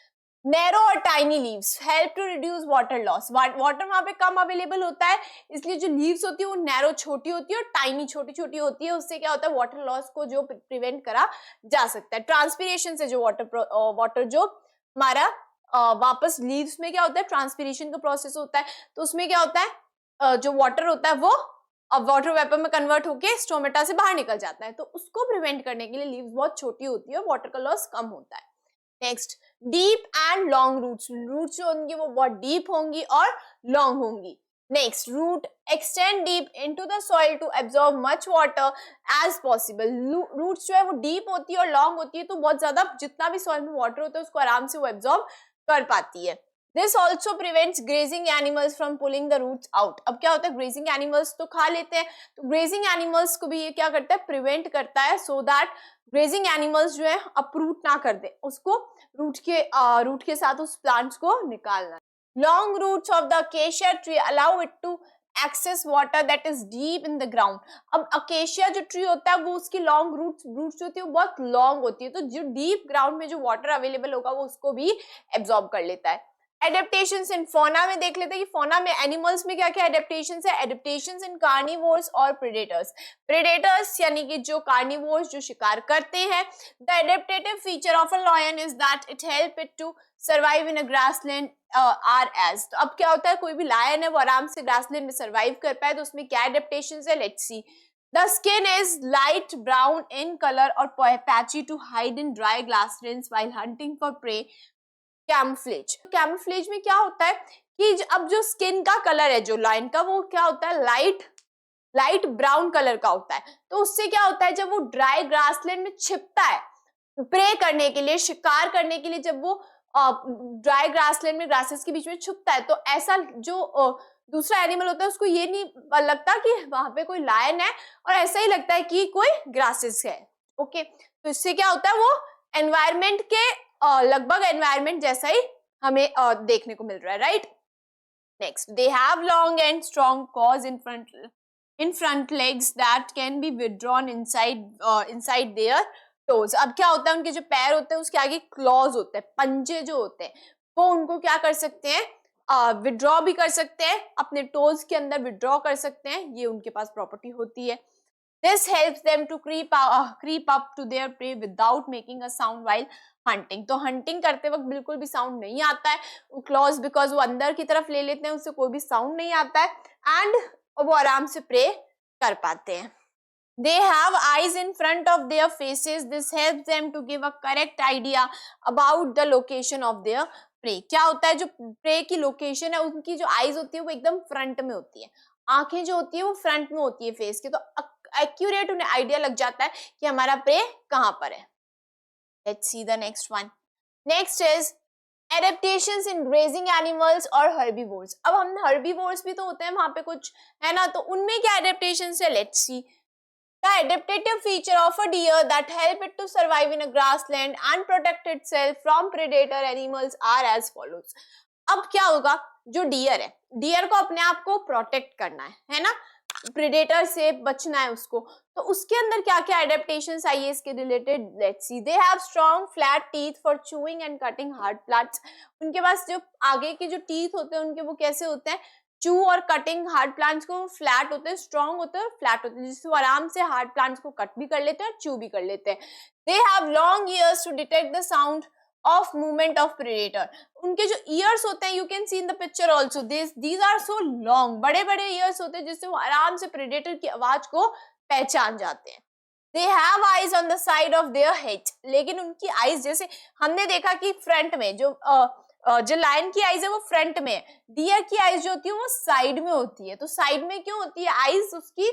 [SPEAKER 1] narrow और tiny leaves help to reduce water loss, water वहां पे कम अवेलेबल होता है, इसलिए जो लीव्स होती है वो नैरो छोटी होती है और टाइनी छोटी छोटी होती है, उससे क्या होता है वाटर लॉस को जो प्रिवेंट करा जा सकता है। ट्रांसपीरेशन से जो वाटर जो हमारा वापस लीव्स में क्या होता है, ट्रांसपीरेशन का प्रोसेस होता है, तो उसमें क्या होता है जो वाटर होता है वो अब वाटर वेपर में कन्वर्ट होके स्टोमेटा से बाहर निकल जाता है, तो उसको प्रिवेंट करने के लिए लीव्स बहुत छोटी होती है और वाटर का लॉस कम होता है। Next, deep and long roots, roots जो होंगी वो बहुत डीप होंगी और लॉन्ग होंगी। Next, root extend deep into the soil to absorb much water as possible, roots जो है वो डीप होती है और लॉन्ग होती है, तो बहुत ज्यादा जितना भी सॉइल में वाटर होता है उसको आराम से वो एब्जॉर्ब कर पाती है। This also prevents grazing animals from pulling the roots out. अब क्या होता है, ग्रेजिंग एनिमल्स तो खा लेते हैं, तो ग्रेजिंग एनिमल्स को भी ये क्या करता है, प्रिवेंट करता है, सो दैट ग्रेजिंग एनिमल्स जो है अपरूट ना कर दे उसको, रूट के साथ उस प्लांट्स को निकालना। Long roots of the acacia tree allow it to access water that is deep in the ground. अब अकेशिया जो ट्री होता है वो उसकी लॉन्ग रूट्स होती है वो बहुत लॉन्ग होती है, तो जो डीप ग्राउंड में जो वाटर अवेलेबल होगा वो उसको भी एब्जॉर्ब कर लेता है। एडेप्टेशंस इन फौना में देख लेते हैं कि फौना में एनिमल्स में क्या क्या एडेप्टेशंस है। एडेप्टेशंस इन कार्निवोर्स और प्रेडेटर्स, प्रेडेटर्स यानी कि जो कार्निवोर्स जो शिकार करते हैं। The adaptive feature of a lion is that it help it to survive in a grassland are as. तो अब क्या होता है, कोई भी लायन है वो आराम से ग्रासलैंड में सर्वाइव कर पाए, तो उसमें क्या एडेप्टेशंस है, let's see. The skin is light brown in color or patchy to hide in dry grasslands while hunting for prey. Camouflage, camouflage में क्या होता है कि अब जो स्किन का कलर है जो लायन का वो क्या होता है, लाइट ब्राउन कलर का होता है, तो उससे क्या होता है जब वो ड्राई ग्रासलैंड में छिपता है प्रे करने के लिए, शिकार करने के लिए, जब वो ड्राई ग्रासलैंड में ग्रासेस के बीच में छुपता है, तो ऐसा जो दूसरा एनिमल होता है उसको ये नहीं लगता कि वहां पे कोई लायन है, और ऐसा ही लगता है कि कोई ग्रासेस है। ओके, तो इससे क्या होता है वो एनवायरमेंट के लगभग एनवायरमेंट जैसा ही हमें देखने को मिल रहा है, right. Next, they have long and strong cause in front legs that can be withdrawn inside their toes. अब क्या होता है, उनके जो पैर होते हैं उसके आगे क्लॉज होते हैं, पंजे जो होते हैं वो उनको क्या कर सकते हैं, विड्रॉ भी कर सकते हैं, अपने टोज के अंदर विड्रॉ कर सकते हैं, ये उनके पास प्रॉपर्टी होती है। This helps them to creep up to their prey without making a sound while hunting. तो hunting करते वक्त बिल्कुल भी साउंड नहीं आता है, क्लॉज बिकॉज वो अंदर की तरफ ले लेते हैं, उससे कोई भी साउंड नहीं आता है, एंड वो आराम से प्रे कर पाते हैं। They have eyes in front of their faces. This helps them to give a correct idea about the location of their prey. क्या होता है, जो प्रे की लोकेशन है उनकी जो आईज होती है वो एकदम फ्रंट में होती है, आंखें जो होती है वो फ्रंट में होती है फेस के, तो एक्यूरेट उन्हें आइडिया लग जाता है कि हमारा प्रे कहां पर है। Let's see the next one. Next is adaptations in grazing animals और हर्बीवोर्स। अब हम हर्बीवोर्स भी तो होते हैं वहां पे कुछ, है ना, तो उनमें क्या एडेप्टेशंस है, let's see. The adaptive feature of a deer that help it to survive in a grassland and protect itself from predator animals are as follows. अब क्या होगा, जो डियर है, डियर को अपने आप को प्रोटेक्ट करना है ना, प्रेडेटर से बचना है उसको, तो उसके अंदर क्या क्या एडेप्टेशंस आई है इसके related, let's see. They have strong flat teeth for chewing and cutting hard plants. उनके पास जो आगे के जो टीथ होते हैं उनके वो कैसे होते हैं, चू और कटिंग हार्ड प्लांट्स को फ्लैट होते हैं, स्ट्रॉन्ग होते हैं, फ्लैट होते हैं, जिससे वो आराम से हार्ड प्लांट्स को कट भी कर लेते हैं और चू भी कर लेते हैं. They have long ears to detect the sound of movement of predator. उनके जो ईयर्स होते हैं, you can see in the picture also, these are so long, बड़े बड़े ईयर्स होते हैं जिससे वो आराम से प्रेडेटर की आवाज को पहचान जाते हैं. They have eyes on the side of their head. लेकिन उनकी आईज, जैसे हमने देखा कि फ्रंट में जो लायन की आईज है वो फ्रंट में है, डियर की आईज जो होती है वो साइड में होती है. तो साइड में क्यों होती है आईज, उसकी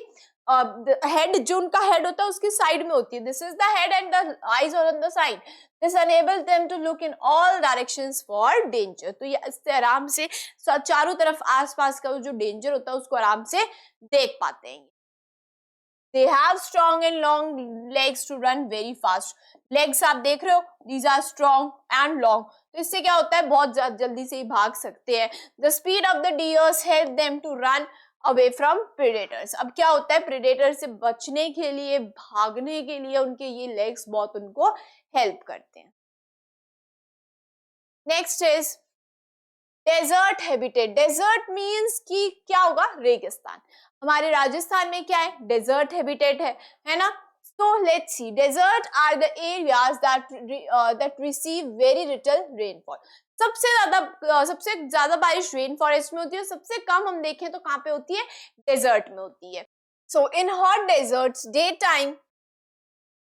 [SPEAKER 1] हेड, जो उनका हेड होता है उसकी साइड में होती है. This is the head and the eyes are on the side. This enables them to look in all directions for danger. तो ये इससे आराम से चारों तरफ आसपास का जो डेंजर होता है उसको आराम से देख पाते हैं. They have strong and long legs to run very fast. Legs आप देख रहे हो, these are strong and long. तो इससे क्या होता है, बहुत जल्दी से ही भाग सकते हैं. The speed of the deers help them to run away from predators. अब क्या होता है, predator से बचने के लिए, भागने के लिए उनके ये legs बहुत उनको help करते हैं. Next is desert habitat. Desert means कि क्या होगा, रेगिस्तान. हमारे राजस्थान में क्या है, डेजर्ट हैबिटेट है ना. So let's see, desert are the areas that receive very little rainfall. सबसे ज्यादा बारिश रेन फॉरेस्ट में होती है, सबसे कम हम देखें तो कहाँ पे होती है, डेजर्ट में होती है. So in hot deserts day time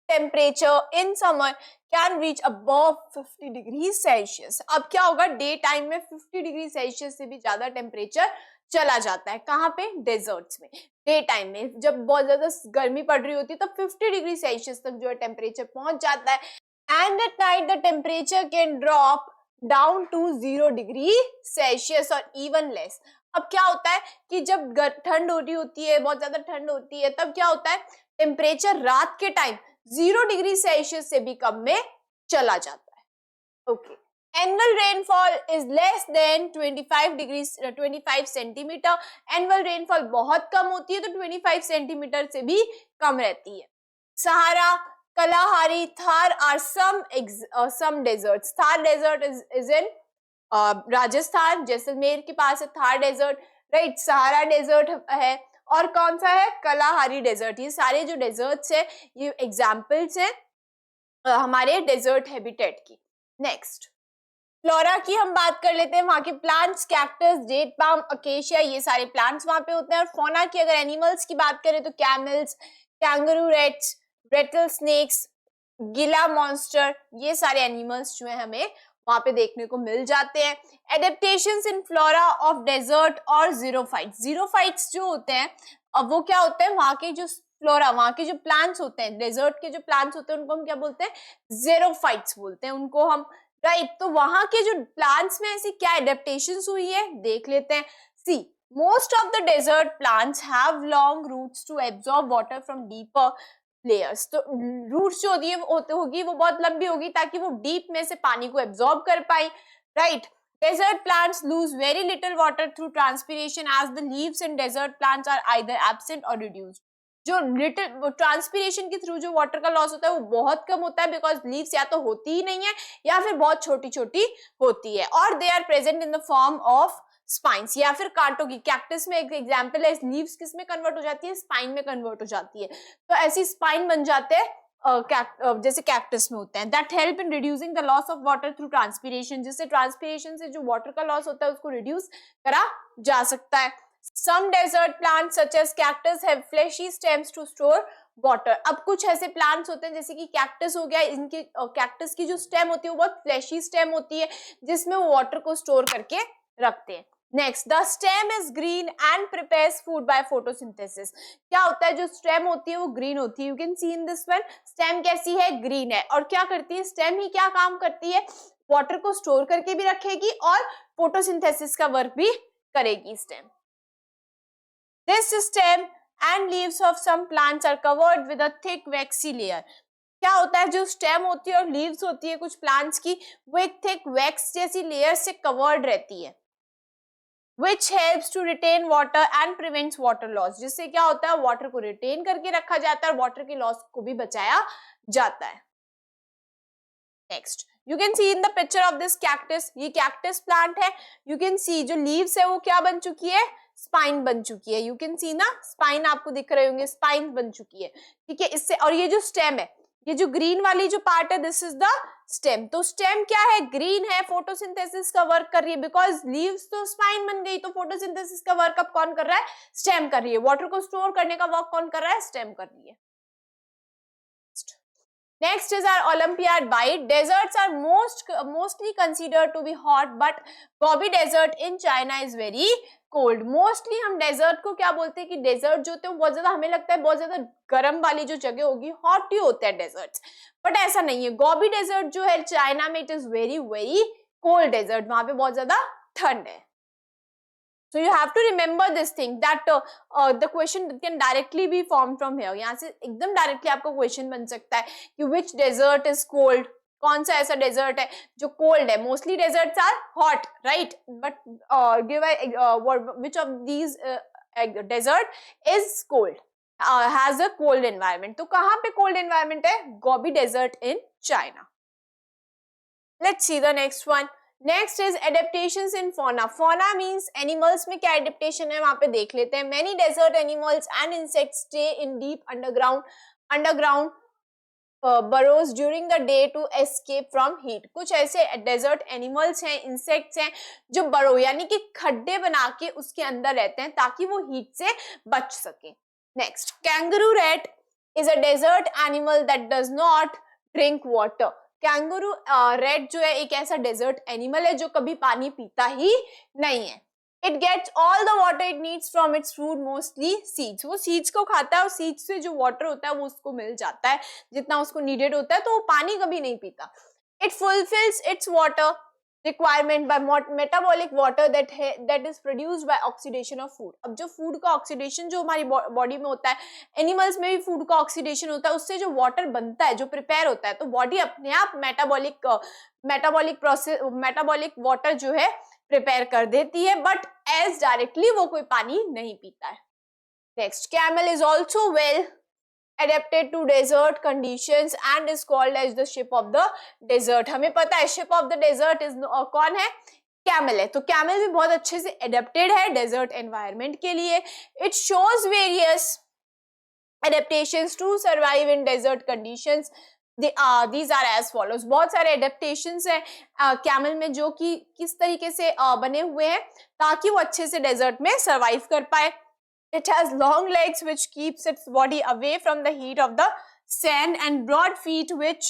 [SPEAKER 1] temperature in summer can reach above 50 degree Celsius. अब क्या होगा, डे टाइम में 50 डिग्री सेल्सियस से भी ज्यादा टेम्परेचर चला जाता है. कहाँ पे, डेजर्ट्स में. डे टाइम में जब बहुत ज्यादा गर्मी पड़ रही होती है तो 50 डिग्री सेल्सियस तक जो है टेम्परेचर पहुंच जाता है. And at night the temperature can drop down to 0 degree celsius और इवन लेस. अब क्या होता है कि जब ठंड हो रही होती है, बहुत ज्यादा ठंड होती है, तब क्या होता है, टेम्परेचर रात के टाइम 0 डिग्री सेल्सियस से भी कम में चला जाता है. Okay. Annual rainfall is less than 25 centimetre. Annual rainfall बहुत कम होती है तो 25 सेंटीमीटर से भी कम रहती है. Sahara, Kalahari, Thar are some deserts. Thar desert is in Rajasthan, Jaisalmer के पास है Thar desert, right. Sahara desert है, और कौन सा है, कलाहारी डेजर्ट. ये सारे जो डेजर्ट्स है ये एग्जाम्पल्स हैं हमारे डेजर्ट हैबिटेट की. नेक्स्ट, फ्लोरा की हम बात कर लेते हैं. वहां के plants, cactus, date palm, acacia, ये सारे प्लांट्स वहां पे होते हैं. और फोना की अगर एनिमल्स की बात करें तो camels, kangaroo rats, rattle snakes, gila monster, ये सारे एनिमल्स जो है हमें वहां पे देखने को मिल जाते हैं. Adaptations in flora of desert और जीरोफाइट्स. जीरोफाइट्स जो होते हैं, अब वो क्या होते हैं, वहां के जो फ्लोरा, वहां के जो प्लांट्स होते हैं, डेजर्ट के जो प्लांट्स होते हैं उनको हम क्या बोलते हैं, जेरोफाइट्स बोलते हैं उनको हम, राइट. तो वहां के जो प्लांट्स में ऐसी क्या एडेप्टेशंस हुई है देख लेते हैं. See, most of the desert plants have long roots to absorb water from deeper layers. तो रूट्स जो होगी वो बहुत लंबी होगी ताकि वो डीप में से पानी को एब्जॉर्ब कर पाए, right. Desert plants lose very little water through transpiration as the leaves in desert plants are either absent और रिड्यूस्ड. जो लिटिल ट्रांसपिरेशन के थ्रू जो वाटर का लॉस होता है वो बहुत कम होता है, बिकॉज लीव्स या तो होती ही नहीं है या फिर बहुत छोटी छोटी होती है, और they are present in the form of spines, या फिर कांटों की. कैक्टस में एक एग्जांपल है, लीव्स किस में कन्वर्ट हो जाती है, स्पाइन में कन्वर्ट हो जाती है. तो ऐसी स्पाइन बन जाते हैं जैसे कैक्टस में होते हैं. That help in reducing the loss of water through transpiration. जिससे ट्रांसपिरेशन से जो वाटर का लॉस होता है उसको रिड्यूस करा जा सकता है. Some desert plants such as cactus have fleshy stems to store water. अब कुछ ऐसे प्लांट्स होते हैं जैसे कि कैक्टस हो गया, इनकी कैक्टस की जो स्टेम होती है वो बहुत फ्लैशी स्टेम होती है जिसमें वो वाटर को स्टोर करके रखते हैं. Next, the stem is green and prepares food by photosynthesis. क्या होता है, जो स्टेम होती है वो ग्रीन होती है. You can see in this one, stem कैसी है, ग्रीन है. और क्या करती है स्टेम, ही क्या काम करती है, वाटर को स्टोर करके भी रखेगी और फोटोसिंथेसिस का वर्क भी करेगी stem. This stem and leaves of some plants are covered with a thick waxy layer. क्या होता है, जो स्टेम होती है और लीव्स होती है कुछ प्लांट्स की, वो एक थिक वैक्स जैसी लेयर से कवर्ड रहती है, which helps to retain water and prevents water loss. जिससे क्या होता है, वाटर को रिटेन करके रखा जाता है और वाटर की लॉस को भी बचाया जाता है. Next, you can see in the picture of this cactus, ये cactus plant है. You can see जो leaves है वो क्या बन चुकी है, स्पाइन बन चुकी है. You can see ना, स्पाइन आपको दिख रहे होंगे, स्पाइन बन चुकी है. ठीक है, इससे, और ये जो स्टेम है, ये जो ग्रीन वाली जो पार्ट है, दिस इज द स्टेम. तो स्टेम क्या है, ग्रीन है, फोटोसिंथेसिस का वर्क कर रही है, बिकॉज लीव्स तो स्पाइन बन गई, तो फोटोसिंथेसिस का वर्क अब कौन कर रहा है, स्टेम कर रही है. वाटर को स्टोर करने का वर्क कौन कर रहा है, स्टेम कर रही है. Next is our Olympiad bite. Deserts are mostly considered to be hot, but Gobi Desert in China is very cold. Mostly हम desert को क्या बोलते हैं कि desert जो होते हैं बहुत ज्यादा, हमें लगता है बहुत ज्यादा गर्म वाली जो जगह होगी, hot ही होते हैं deserts, but ऐसा नहीं है. Gobi Desert जो है चाइना में, it is very cold desert. वहां पे बहुत ज्यादा ठंड है. So you have to remember this thing that the question can directly be formed from here. यहाँ से एकदम directly आपका question बन सकता है कि which desert is cold, कौन सा ऐसा desert है जो cold है. Mostly deserts are hot, right? But give which of these desert is cold, has a cold environment. तो कहाँ पे cold environment है, Gobi Desert in China. Let's see the next one. Next is adaptations in fauna. Fauna means animals में क्या adaptation है वहाँ पे देख लेते हैं. Many desert animals and insects stay in deep underground burrows during the day to escape from heat. कुछ ऐसे desert animals हैं, insects हैं जो burrow यानी कि खड्डे बना के उसके अंदर रहते हैं ताकि वो heat से बच सके. Next, kangaroo rat is a desert animal that does not drink water. Kangaroo red जो है एक ऐसा डेजर्ट एनिमल है जो कभी पानी पीता ही नहीं है. It gets all the water it needs from its food, mostly seeds. वो सीड्स को खाता है और सीड्स से जो वाटर होता है वो उसको मिल जाता है जितना उसको नीडेड होता है, तो वो पानी कभी नहीं पीता. It fulfils it's water requirement by metabolic water that is produced by oxidation of food. अब जो फूड का ऑक्सीडेशन जो हमारी बॉडी में होता है, एनिमल्स में भी फूड का ऑक्सीडेशन होता है, उससे जो वाटर बनता है, जो प्रिपेयर होता है, तो बॉडी अपने आप मेटाबॉलिक वाटर जो है प्रिपेयर कर देती है, बट एज डायरेक्टली वो कोई पानी नहीं पीता है. Next, camel is also well adapted to desert conditions and is called as the ship of the desert. हमें पता है ship of the desert is कौन है, कैमल है. तो कैमल भी बहुत अच्छे से adapted है desert environment के लिए. It shows various adaptations to survive in desert conditions. These are as follows. बहुत सारे adaptations हैं कैमल में जो कि किस तरीके से बने हुए हैं ताकि वो अच्छे से desert में survive कर पाए. It has long legs which keeps its body away from the heat of the sand and broad feet which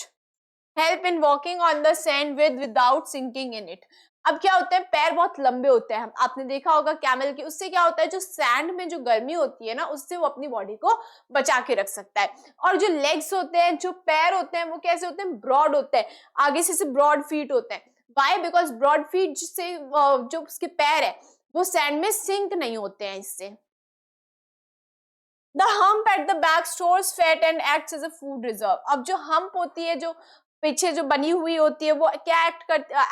[SPEAKER 1] help in walking on the sand without sinking in it. अब क्या होता है, पैर बहुत लंबे होते हैं, आपने देखा होगा कैमल के, उससे क्या होता है जो सैंड में जो गर्मी होती है ना, उससे वो अपनी बॉडी को बचा के रख सकता है. और जो लेग्स होते हैं, जो पैर होते हैं, वो कैसे होते हैं, ब्रॉड होते हैं, आगे से ब्रॉड फीट होते हैं. वाई, बिकॉज ब्रॉड फीट से जो उसके पैर है वो सैंड में सिंक नहीं होते हैं इससे. The hump at the back stores fat and acts as a food reserve. अब जो hump होती है, जो पीछे जो बनी हुई होती है, वो क्या एक्ट करती है,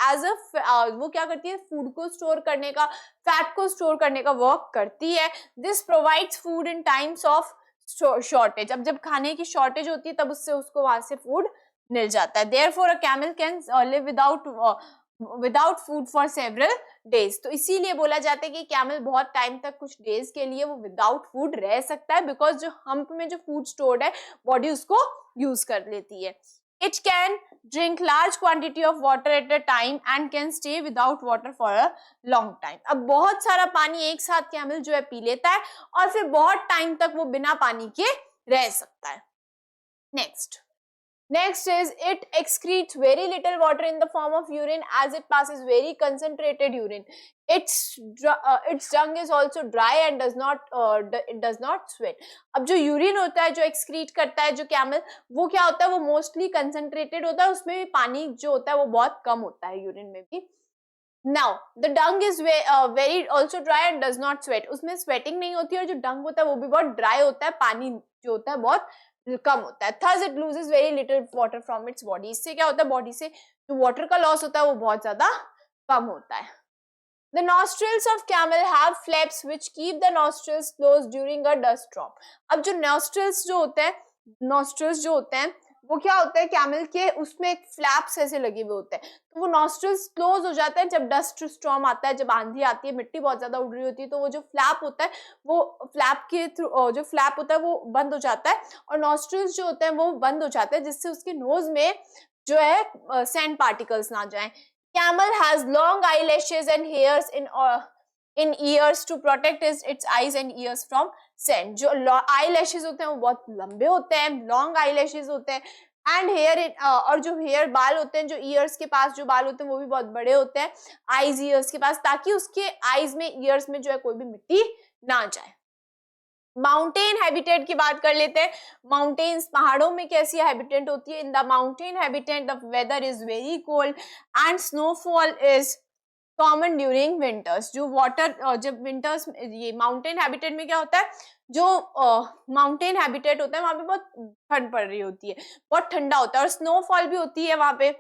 [SPEAKER 1] वो क्या करती है, फूड को स्टोर करने का, फैट को स्टोर करने का वर्क करती है. This provides food in times of shortage. अब जब खाने की शॉर्टेज होती है तब उससे उसको वहां से फूड मिल जाता है. Therefore a camel can live without food for several days. तो इसीलिए बोला जाता है कि कैमल बहुत टाइम तक, कुछ डेज के लिए वो विदाउट फूड रह सकता है, बिकॉज जो हम्प में जो फूड स्टोर्ड है बॉडी उसको यूज कर लेती है. It can drink large quantity of water at a time and can stay without water for a long time. अब बहुत सारा पानी एक साथ कैमल जो है पी लेता है और फिर बहुत टाइम तक वो बिना पानी के रह सकता है. Next is it excretes very little water in the form of urine as it passes very concentrated urine. Its tongue is also dry and does not sweat. अब जो यूरिन होता है जो एक्सक्रीट करता है जो कैमल, वो क्या होता है, वो मोस्टली कंसंट्रेटेड होता है, उसमें भी पानी जो होता है वो बहुत कम होता है यूरिन में भी. Now the dung is very also dry and does not sweat. उसमें sweating नहीं होती और जो dung होता है वो भी बहुत dry होता है, पानी जो होता है बहुत कम होता है. Thus it loses very little water from its body. इससे क्या होता है, body से जो water का loss होता है वो बहुत ज्यादा कम होता है. The nostrils of camel have flaps which keep the nostrils closed during a dust storm. अब जो nostrils जो होते हैं, nostrils जो होते हैं वो क्या होता है कैमल के, उसमें एक फ्लैप्स ऐसे लगे हुए होते हैं, तो वो नॉस्ट्रल्स क्लोज हो जाते हैं जब डस्ट स्टॉर्म आता है, जब आंधी आती है, मिट्टी बहुत ज्यादा उड़ रही होती है, तो वो जो फ्लैप होता है वो फ्लैप के थ्रू जो फ्लैप होता है वो बंद हो जाता है और नॉस्ट्रल्स जो होते हैं वो बंद हो जाते हैं, जिससे उसके नोज में जो है सैंड पार्टिकल्स ना जाएं. Camel has long eyelashes and hairs in ears to protect its eyes and ears from sand. जो आई लैशेज होते हैं वो बहुत लंबे होते हैं, लॉन्ग आई लैशेज होते हैं, एंड हेयर और जो हेयर बाल होते हैं, जो ईयर्स के पास जो बाल होते हैं वो भी बहुत बड़े होते हैं आईज ईयर्स के पास, ताकि उसके आईज में ईयर्स में जो है कोई भी मिट्टी ना जाए. माउंटेन हैबिटेट की बात कर लेते हैं. माउंटेन्स पहाड़ों में कैसी हैबिटेट होती है. In the mountain habitat the weather is very cold and snowfall is common during winters. जो वाटर जब विंटर्स, ये माउंटेन हैबिटेट में क्या होता है, जो माउंटेन हैबिटेट होता है वहां पे बहुत ठंड पड़ रही होती है, बहुत ठंडा होता है और स्नोफॉल भी होती है वहां पे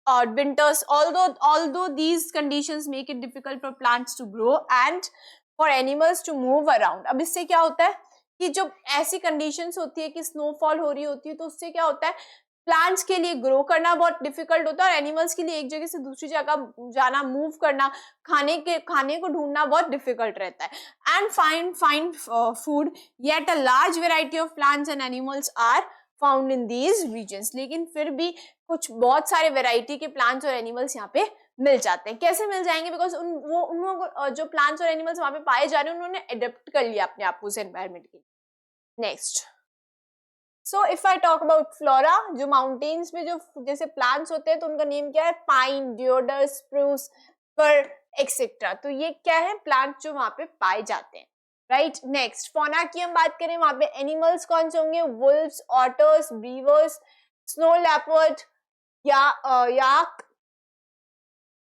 [SPEAKER 1] winters. although these conditions make it difficult for plants to grow and for animals to move around. अब इससे क्या होता है कि जब ऐसी कंडीशंस होती है कि स्नोफॉल हो रही होती है, तो उससे क्या होता है प्लांट्स के लिए ग्रो करना बहुत डिफिकल्ट होता है और एनिमल्स के लिए एक जगह से दूसरी जगह जाना, मूव करना, खाने को ढूंढना बहुत डिफिकल्ट रहता है. And find food, yet a large variety of plants and animals are found in these regions. लेकिन फिर भी कुछ बहुत सारे वेराइटी के प्लांट्स और एनिमल्स यहाँ पे मिल जाते हैं. कैसे मिल जाएंगे, बिकॉज उन लोगों को जो प्लांट्स और एनिमल्स वहां पे पाए जा रहे हैं उन्होंने अडेप्ट कर लिया अपने आप उस एनवायरमेंट के लिए. Next, so if I talk about flora, जो माउंटेन्स में जो जैसे प्लांट्स होते हैं तो उनका नेम क्या है, पाइन, डिओडर, स्प्रूस, फर एक्सेट्रा. तो ये क्या है, प्लांट जो वहां पे पाए जाते हैं. राइट. नेक्स्ट, फौना की हम बात करें, वहां पे एनिमल्स कौन से होंगे, wolves, otters, beavers, snow leopard, yak,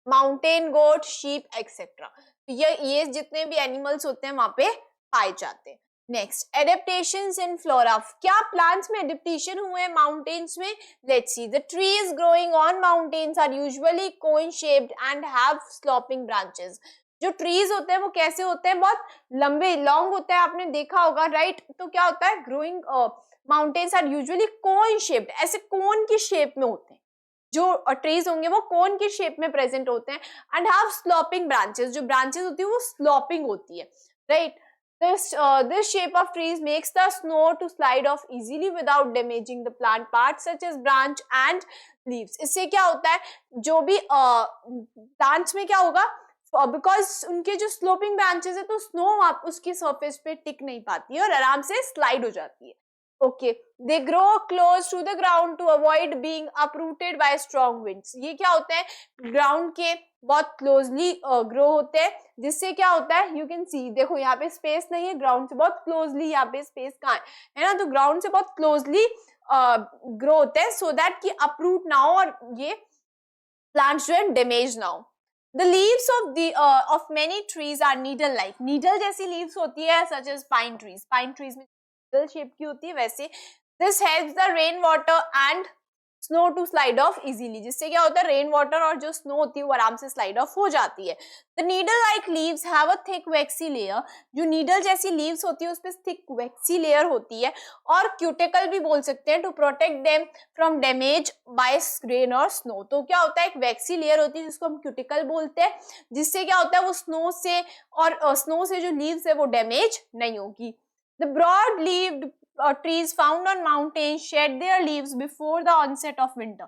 [SPEAKER 1] mountain goat, sheep etcetera. ये जितने भी एनिमल्स होते हैं वहां पे पाए जाते हैं. Next, adaptations in flora. क्या प्लांट्स में एडेप्टेशन हुए हैं माउंटेन्स में? Let's see. The trees growing on mountains are usually cone shaped and have sloping branches. जो ट्रीज होते हैं वो कैसे होते हैं, बहुत लंबे लॉन्ग होते हैं, आपने देखा होगा. राइट. तो क्या होता है, growing mountains are usually cone shaped, ऐसे कोन की शेप में होते हैं. जो ट्रीज होंगे वो कोन की शेप में प्रेजेंट होते हैं एंड हैव स्लोपिंग ब्रांचेस. जो ब्रांचेस होती है वो स्लोपिंग होती है. Right. This shape of trees makes the snow to slide off easily without damaging the plant parts such as branch and leaves. इससे क्या होता है, जो भी plants में क्या होगा, बिकॉज उनके जो स्लोपिंग ब्रांचेस है तो स्नो उसकी सरफेस पे टिक नहीं पाती है और आराम से स्लाइड हो जाती है. Okay. They grow close to the ground to avoid being uprooted by strong winds. ये क्या होते हैं, ग्राउंड के बहुत क्लोजली ग्रो होते हैं, जिससे क्या होता है, यू कैन सी, देखो यहाँ पे स्पेस नहीं है, ग्राउंड से बहुत क्लोजली, यहाँ पे स्पेस कहाँ है ना, तो ग्राउंड से बहुत क्लोजली ग्रो होते हैं सो दैट कि अपरूट ना हो और ये प्लांट्स जो है डैमेज ना हो. The leaves of many trees are needle like. needle जैसी leaves होती है such as pine trees. pine trees में needle shape की होती है वैसे. This helps the rain water and snow to slide off easily. जिससे क्या होता है, रेन वाटर और जो स्नो होती है वो आराम से स्लाइड ऑफ हो जाती है. The needle like leaves have a thick waxy layer. जो needle जैसी leaves होती है उस पे thick waxy layer होती है और cuticle भी बोल सकते हैं to protect them from damage by rain or snow. तो क्या होता है, एक waxy layer होती है जिसको हम cuticle बोलते हैं, जिससे क्या होता है वो स्नो से और स्नो से जो leaves है वो डैमेज नहीं होगी. The broad leaved trees found on mountains shed their leaves before the onset of winter.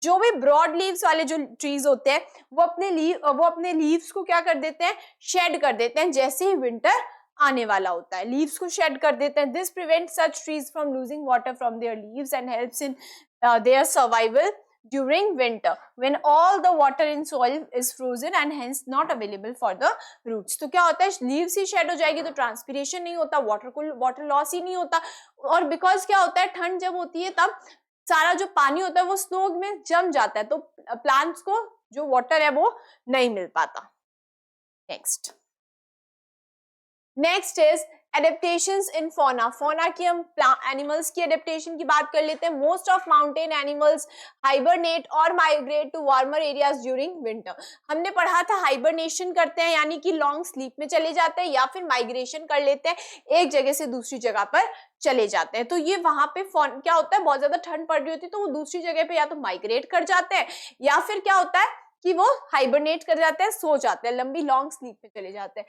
[SPEAKER 1] जो भी ब्रॉड लीव्स वाले जो ट्रीज होते हैं वो अपने लीव्स को क्या कर देते हैं, शेड कर देते हैं जैसे ही विंटर आने वाला होता है, लीव्स को शेड कर देते हैं. This prevents such trees from losing water from there leaves and helps in their survival during winter when all the water in soil is frozen and hence not available for the roots. तो क्या होता है, leaves ही shade हो जाएगी तो transpiration नहीं होता, water loss ही नहीं होता और बिकॉज क्या होता है, ठंड जब होती है तब सारा जो पानी होता है वो स्नो में जम जाता है तो प्लांट्स को जो वाटर है वो नहीं मिल पाता। नेक्स्ट इज एडेप्टेशंस इन फोना। फोना की हम एनिमल्स की एडेप्टेशन की बात कर लेते हैं। Most of mountain animals hibernate or migrate to warmer areas during winter. हमने पढ़ा था हाइबरनेशन करते हैं यानी कि लॉन्ग स्लीप में चले जाते हैं या फिर माइग्रेशन कर लेते हैं, एक जगह से दूसरी जगह पर चले जाते हैं। तो ये वहां पे क्या होता है, बहुत ज्यादा ठंड पड़ रही होती है तो वो दूसरी जगह पे या तो माइग्रेट कर जाते हैं या फिर क्या होता है कि वो हाइबरनेट कर जाते हैं, सो जाते हैं, लंबी लॉन्ग स्लीप में चले जाते हैं।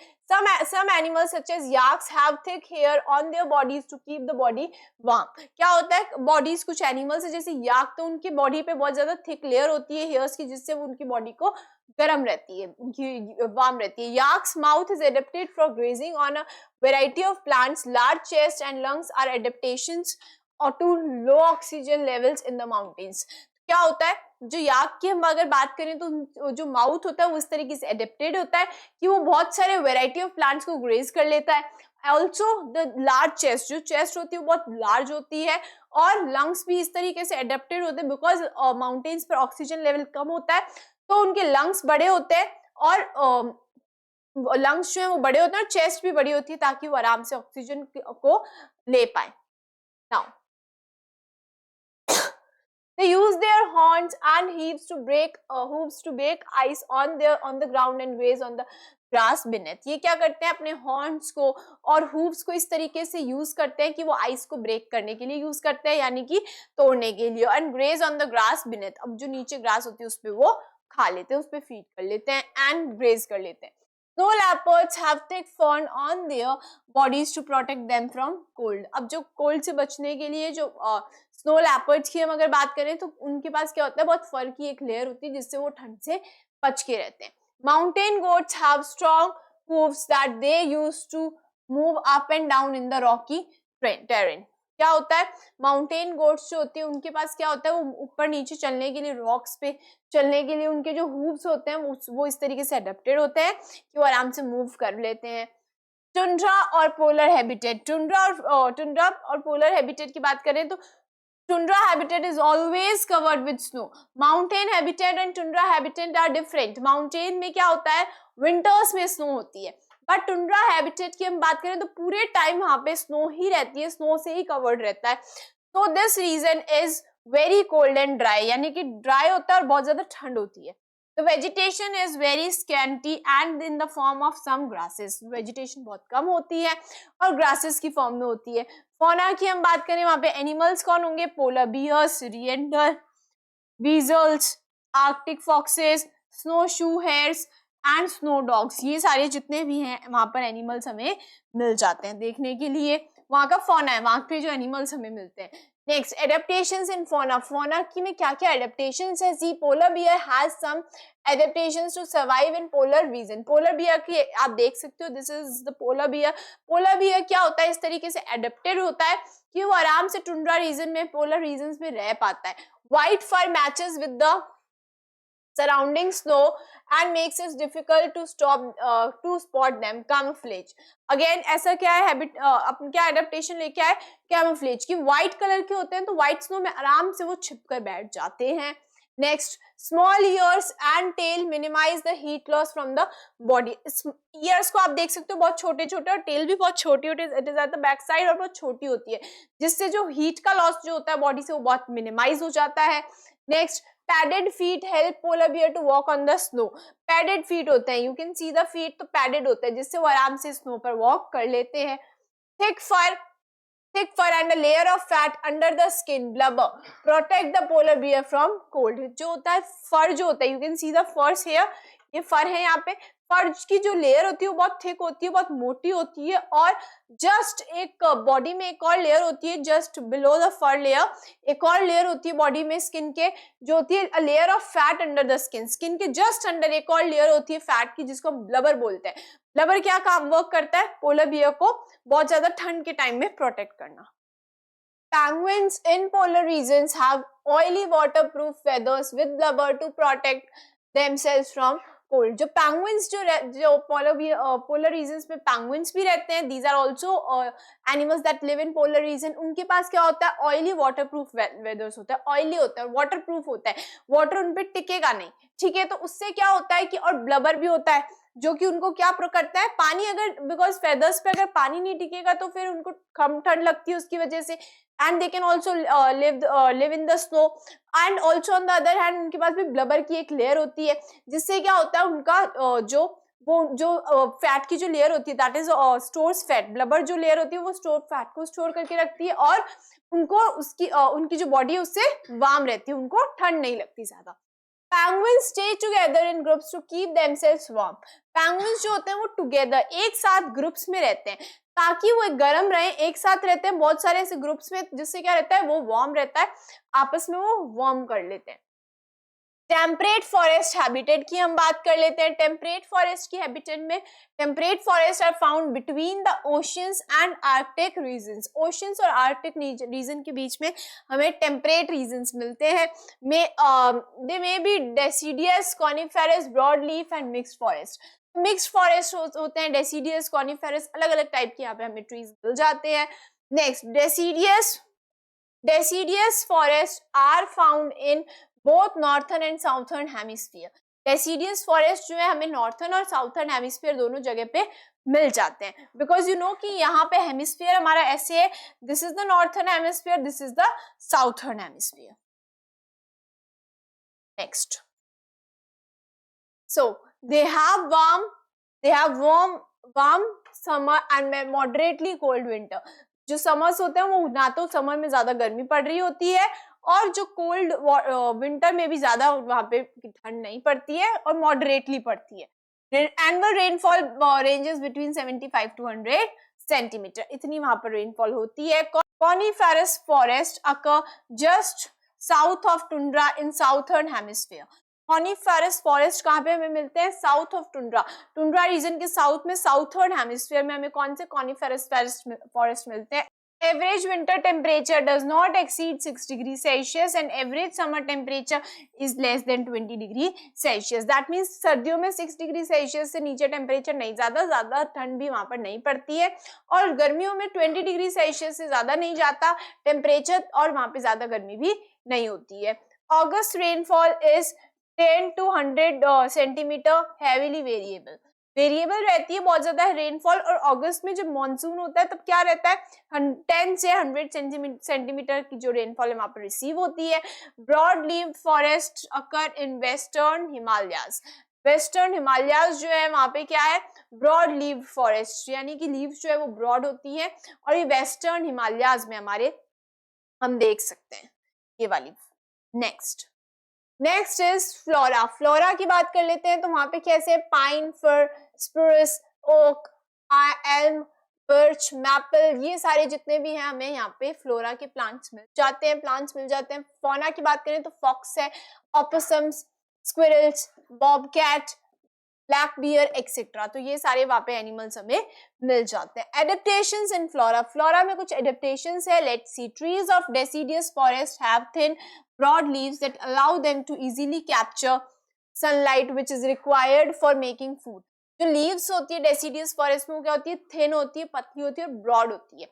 [SPEAKER 1] some animals such as yaks have thick hair on their bodies to keep the body warm। क्या होता है, बॉडीज कुछ एनिमल्स है जैसे याक, तो उनकी बॉडी पे बहुत ज्यादा थिक लेयर होती है हेयर्स की, जिससे उनकी बॉडी को गर्म रहती है, उनकी वार्म रहती है। Yak's mouth is adapted for grazing on a variety of plants. Large chest and lungs are adaptations to low oxygen levels in the mountains. क्या होता है, जो याक की हम अगर बात करें तो जो माउथ होता है वो इस तरीके से एडेप्टेड होता है कि वो बहुत सारे वेराइटी ऑफ प्लांट्स को ग्रेज कर लेता है। ऑल्सो द लार्ज चेस्ट, जो चेस्ट होती है वो बहुत लार्ज होती है, और लंग्स भी इस तरीके से एडेप्टेड होते हैं बिकॉज माउंटेन्स पर ऑक्सीजन लेवल कम होता है तो उनके लंग्स बड़े होते हैं, और लंग्स जो है वो बड़े होते हैं और चेस्ट भी बड़ी होती है ताकि वो आराम से ऑक्सीजन को ले पाए। Now they use their horns and hooves to break ice on the ground and graze on the grass beneath। ये क्या करते हैं, अपने हॉर्न्स को और हूव्स को इस तरीके से यूज करते हैं कि वो आइस को ब्रेक करने के लिए यूज करते हैं, यानी कि तोड़ने के लिए। And graze on the grass beneath, अब जो नीचे ग्रास होती है उस पे वो खा लेते हैं, उस पे फीड कर लेते हैं एंड ग्रेज कर लेते हैं। Snow leopards have thick fur on their bodies to protect them from cold। अब जो कोल्ड से बचने के लिए जो स्नो लेपर्ड्स की हम अगर बात करें तो उनके पास क्या होता है, बहुत फर की एक लेयर होती है जिससे वो ठंड से बच के रहते हैं। Mountain goats have strong hooves that they use to move up and down in the rocky terrain. क्या होता है, माउंटेन गोट्स जो होती है उनके पास क्या होता है, वो ऊपर नीचे चलने के लिए, रॉक्स पे चलने के लिए उनके जो हूव्स होते हैं वो इस तरीके से अडेप्टेड होते हैं कि वो आराम से मूव कर लेते हैं। टुंड्रा और पोलर हैबिटेट। टुंड्रा और पोलर हैबिटेट की बात करें तो tundra habitat is always covered with snow। mountain habitat and tundra habitat are different। mountain में क्या होता है, winters में snow होती है, बट टुंड्रा हैबिटेट की हम बात करें तो पूरे टाइम वहां पे स्नो ही रहती है, स्नो से ही कवर्ड रहता है। so this region is very cold and dry, यानी कि ड्राई होता है और बहुत ज्यादा ठंड होती है। The vegetation is very scanty and in the form of some grasses। vegetation बहुत कम होती है और grasses की फॉर्म में होती है। फौना की हम बात करें वहां पे एनिमल्स कौन होंगे, polar bears, reindeer, weasels, arctic foxes, snowshoe hares and snow dogs. ये सारे जितने भी हैं वहां पर एनिमल्स हमें मिल जाते हैं देखने के लिए। वहां का फौना है, वहां पे जो एनिमल्स हमें मिलते हैं। Next, adaptations in fauna. Fauna की में क्या क्या एडेप्टेशंस है? See polar bear has some adaptations to survive in polar region. Polar bear की आप देख सकते हो, this is the polar bear. Polar bear क्या होता है, इस तरीके से एडेप्टेड होता है कि वो आराम से टुंड्रा रीजन में, पोलर रीजन में रह पाता है। White fur matches with the surrounding snow and makes it difficult to spot them। camouflage, again ऐसा क्या है हैबिट, क्या एडेप्टेशन लेके आए, camouflage की व्हाइट कलर के होते हैं तो व्हाइट स्नो में आराम से वो छिप कर बैठ जाते हैं। Next, small ears and tail minimize the heat loss from the body. Ears को आप देख सकते हो बहुत छोटे छोटे, और टेल भी बहुत छोटी होती है, it is at the back side, और बहुत छोटी होती है जिससे जो हीट का लॉस जो होता है बॉडी से वो बहुत मिनिमाइज हो जाता है। Next, padded feet help polar bear to walk on the snow. Padded feet होते हैं, you can see the feet, तो पैडेड होते हैं जिससे वो आराम से स्नो पर वॉक कर लेते हैं। Thick fur and a layer of fat under the skin blubber protect the polar bear from cold. जो होता है फर जो होता है, you can see the furs hair, ये फर है यहाँ पे। फर की जो लेयर होती है वो बहुत थिक होती है, बहुत मोटी होती है, और जस्ट एक बॉडी में एक और लेयर होती है just below the fur layer, एक और लेयर होती है बॉडी में स्किन के, जो होती है layer of fat under the skin. Skin के जस्ट अंडर एक और लेयर होती है फैट की जिसको हम ब्लबर बोलते हैं। ब्लबर क्या काम वर्क करता है, पोलर बियर को बहुत ज्यादा ठंड के टाइम में प्रोटेक्ट करना। Penguins in polar regions have oily waterproof feathers with blubber to protect themselves from cold. जो पैंगुइन्स जो पोलर रीजन्स में पैंगुइन्स भी रहते हैं, these are also animals that live in polar region. उनके पास क्या होता है, ऑयली वाटरप्रूफ वेदर्स होता है, ऑयली होता है, वाटरप्रूफ होता है, वाटर उन पे टिकेगा नहीं, ठीक है। तो उससे क्या होता है कि, और ब्लबर भी होता है जो कि उनको क्या करता है, पानी अगर, बिकॉज फेदर्स पे अगर पानी नहीं टिकेगा तो फिर उनको ठंड लगती है उसकी वजह से, and they can also live in the snow. And also on the other hand उनके पास भी ब्लबर की एक लेयर होती है, जिससे क्या होता है उनका जो फैट की जो लेयर होती है, that is stores fat. Blubber जो लेयर होती है वो फैट को स्टोर करके रखती है, और उनको उनकी जो बॉडी है उससे वार्म रहती है, उनको ठंड नहीं लगती ज्यादा। Penguins stay together in groups to keep themselves warm. Penguins जो होते हैं वो टुगेदर, एक साथ ग्रुप्स में रहते हैं ताकि वो गर्म रहे, एक साथ रहते हैं बहुत सारे ऐसे ग्रुप्स में, जिससे क्या रहता है वो वार्म रहता है, आपस में वो वार्म कर लेते हैं। टेम्परेट फॉरेस्ट हैबिटेट की हम बात कर लेते हैं। टेम्परेट फॉरेस्ट की हैबिटेट में, temperate forest are found between the oceans and arctic regions. Oceans और आर्कटिक रीजन के बीच में हमें टेम्परेट रीजन्स मिलते हैं। They may be deciduous, coniferous, broad leaf and mixed forest. Mixed forest होते हैं, डेसिडियस, कॉनिफेरस, अलग अलग टाइप के यहाँ पे हमें ट्रीज मिल जाते हैं। Next, deciduous forest are found in both northern and southern hemisphere. Deciduous forest जो है हमें नॉर्थर्न और साउथर्न हेमिस्फीयर दोनों जगह पे मिल जाते हैं, बिकॉज यू नो कि यहाँ पे हेमिस्फीयर हमारा ऐसे है, this is the northern hemisphere, this is the southern hemisphere. Next, so they have warm summer and moderately cold winter. जो समर्स होते हैं वो ना तो समर में ज्यादा गर्मी पड़ रही होती है, और जो कोल्ड विंटर में भी ज्यादा वहां पे ठंड नहीं पड़ती है, और मॉडरेटली पड़ती है। Annual rainfall ranges between 75 to 100 centimetre, इतनी वहां पर रेनफॉल होती है। Coniferous forest occur just south of tundra in southern hemisphere. Coniferous forest कहाँ पे हमें मिलते हैं, south of tundra, tundra region के साउथ में, साउथर्न हेमिस्फीयर में हमें कौन से कॉनिफेरस फॉरेस्ट मिलते हैं। Average winter temperature does not exceed 6 degrees Celsius and average summer temperature is less than 20 degree Celsius. That means सर्दियों में 6 डिग्री सेल्सियस से नीचे टेम्परेचर नहीं, ज्यादा ठंड भी वहां पर नहीं पड़ती है, और गर्मियों में 20 डिग्री सेल्सियस से ज्यादा नहीं जाता टेम्परेचर, और वहां पे ज्यादा गर्मी भी नहीं होती है। August rainfall is 10 to 100 centimetre, heavily variable रहती है बहुत ज्यादा रेनफॉल। और अगस्त में जब मॉनसून होता है तब क्या रहता है, 10 से 100 सेंटीमीटर की जो रेनफॉल है वहां पर रिसीव होती है। Broad leave forest occur in western Himalayas. Western Himalayas जो है वहां पे क्या है, ब्रॉड लीव फॉरेस्ट, यानी कि लीव्स जो है वो ब्रॉड होती है, और ये वेस्टर्न हिमालयाज में हमारे हम देख सकते हैं ये वाली। Next is flora. फ्लोरा की बात कर लेते हैं, तो वहां पे कैसे, pine, fir, spruce, oak, elm, birch, maple, ये सारे जितने भी हैं हमें यहाँ पे फ्लोरा के प्लांट्स मिल जाते हैं। फौना की बात करें तो फॉक्स है, opossums, squirrels, bobcat, black bear etcetera, तो ये सारे वहां पे एनिमल्स हमें मिल जाते हैं। Adaptations in flora. फ्लोरा में कुछ एडेप्टेशंस है, let's see. Trees of deciduous forest have thin broad leaves that allow them to easily capture sunlight which is required for making food. जो leaves होती है डेसिडियस फॉरेस्ट में वो क्या होती है, थिन होती है, पतली होती है, और ब्रॉड होती है।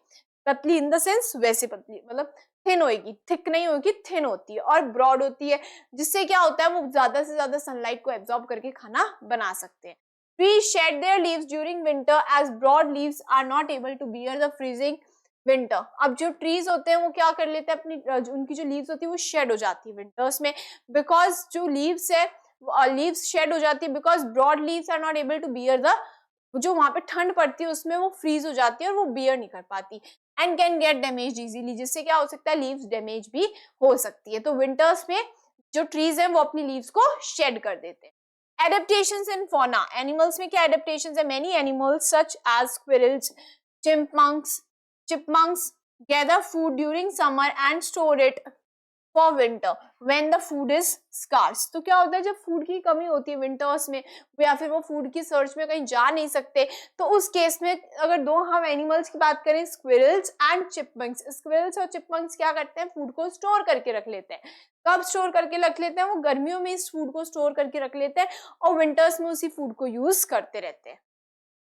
[SPEAKER 1] पतली इन द सेंस वैसे पतली, मतलब थिन होगी, थिक नहीं होगी, थिन होती है और ब्रॉड होती है, जिससे क्या होता है वो ज्यादा से ज्यादा सनलाइट को एब्जॉर्ब करके खाना बना सकते हैं। Trees shed their leaves during winter as broad leaves are not able to bear the freezing winter. अब जो ट्रीज होते हैं वो क्या कर लेते हैं, अपनी उनकी जो लीव्स होती है वो शेड हो जाती है विंटर्स में, बिकॉज जो लीव्स है लीव्स शेड हो जाती है, because broad leaves are not able to bear the, जो वहां पे ठंड पड़ती है उसमें वो फ्रीज हो जाती है और वो बियर नहीं कर पाती, and can get damage easily, जिससे क्या हो सकता है लीव्स डैमेज भी हो सकती है। तो विंटर्स में जो ट्रीज है वो अपनी लीव्स को शेड कर देते हैं। Adaptations in fauna. एनिमल्स में क्या एडेप्टेशंस है, many animals such as squirrels, chipmunks gather food during summer and store it for winter when the food is scarce। तो क्या होता है जब फूड की कमी होती है विंटर्स में, या फिर वो फूड की सर्च में कहीं जा नहीं सकते, तो उस केस में अगर दो हम एनिमल्स की बात करें, स्क्विरल्स एंड चिपमंक्स, स्क्विरल्स और चिपमंक्स क्या करते हैं, फूड को स्टोर करके रख लेते हैं। कब स्टोर करके रख लेते हैं, वो गर्मियों में इस फूड को स्टोर करके रख लेते हैं और विंटर्स में उसी फूड को यूज करते रहते हैं।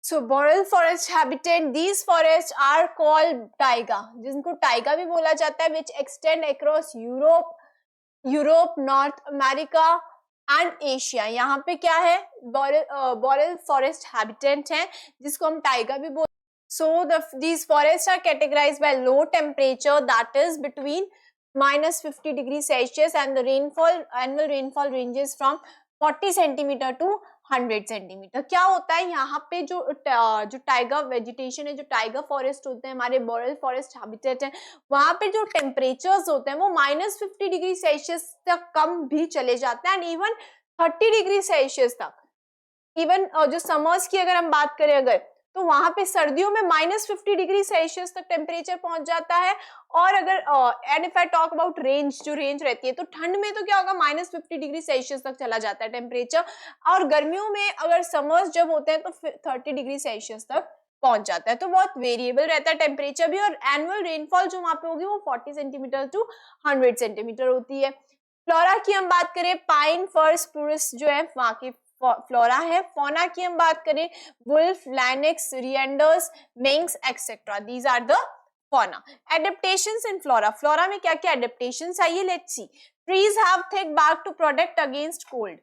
[SPEAKER 1] So boreal forest habitat, these forests are called taiga, जिनको taiga भी बोला जाता है, which extend across Europe, north America and Asia. यहाँ पे क्या है, boreal forest habitat है जिसको हम टाइगा भी बोलते हैं। So these forests are categorized by low temperature, that is between -50 degrees Celsius, and the annual rainfall ranges from 40 centimetre to 100 centimetre. क्या होता है यहाँ पे जो टाइगर वेजिटेशन है, जो टाइगर फॉरेस्ट होते हैं, हमारे बोरेल फॉरेस्ट हैबिटेट है, वहां पे जो टेम्परेचर्स होते हैं वो -50 डिग्री सेल्सियस तक कम भी चले जाते हैं, एंड इवन 30 डिग्री सेल्सियस तक। इवन जो समर्स की अगर हम बात करें अगर, तो वहां पे सर्दियों में -50 डिग्री सेल्सियस तक टेम्परेचर पहुंच जाता है। और अगर and if I talk about range, जो रेंज रहती है, तो ठंड में तो क्या होगा, -50 डिग्री सेल्सियस तक चला जाता है टेम्परेचर, और गर्मियों में अगर समर्स जब होते हैं तो 30 डिग्री सेल्सियस तक पहुंच जाता है। तो बहुत वेरिएबल रहता है टेम्परेचर भी, और एनुअल रेनफॉल जो वहां पे होगी वो 40 सेंटीमीटर टू 100 सेंटीमीटर होती है। फ्लोरा की हम बात करें, पाइन, फर, स्प्रूस जो है वहां की फ्लोरा है। फौना की हम बात करें, wolf, lynx, reindeers, minks etcetera, these are the fauna. Adaptations in flora, flora में क्या क्या एडेप्टेशंस आइए, let's see. Trees have thick bark to protect against cold,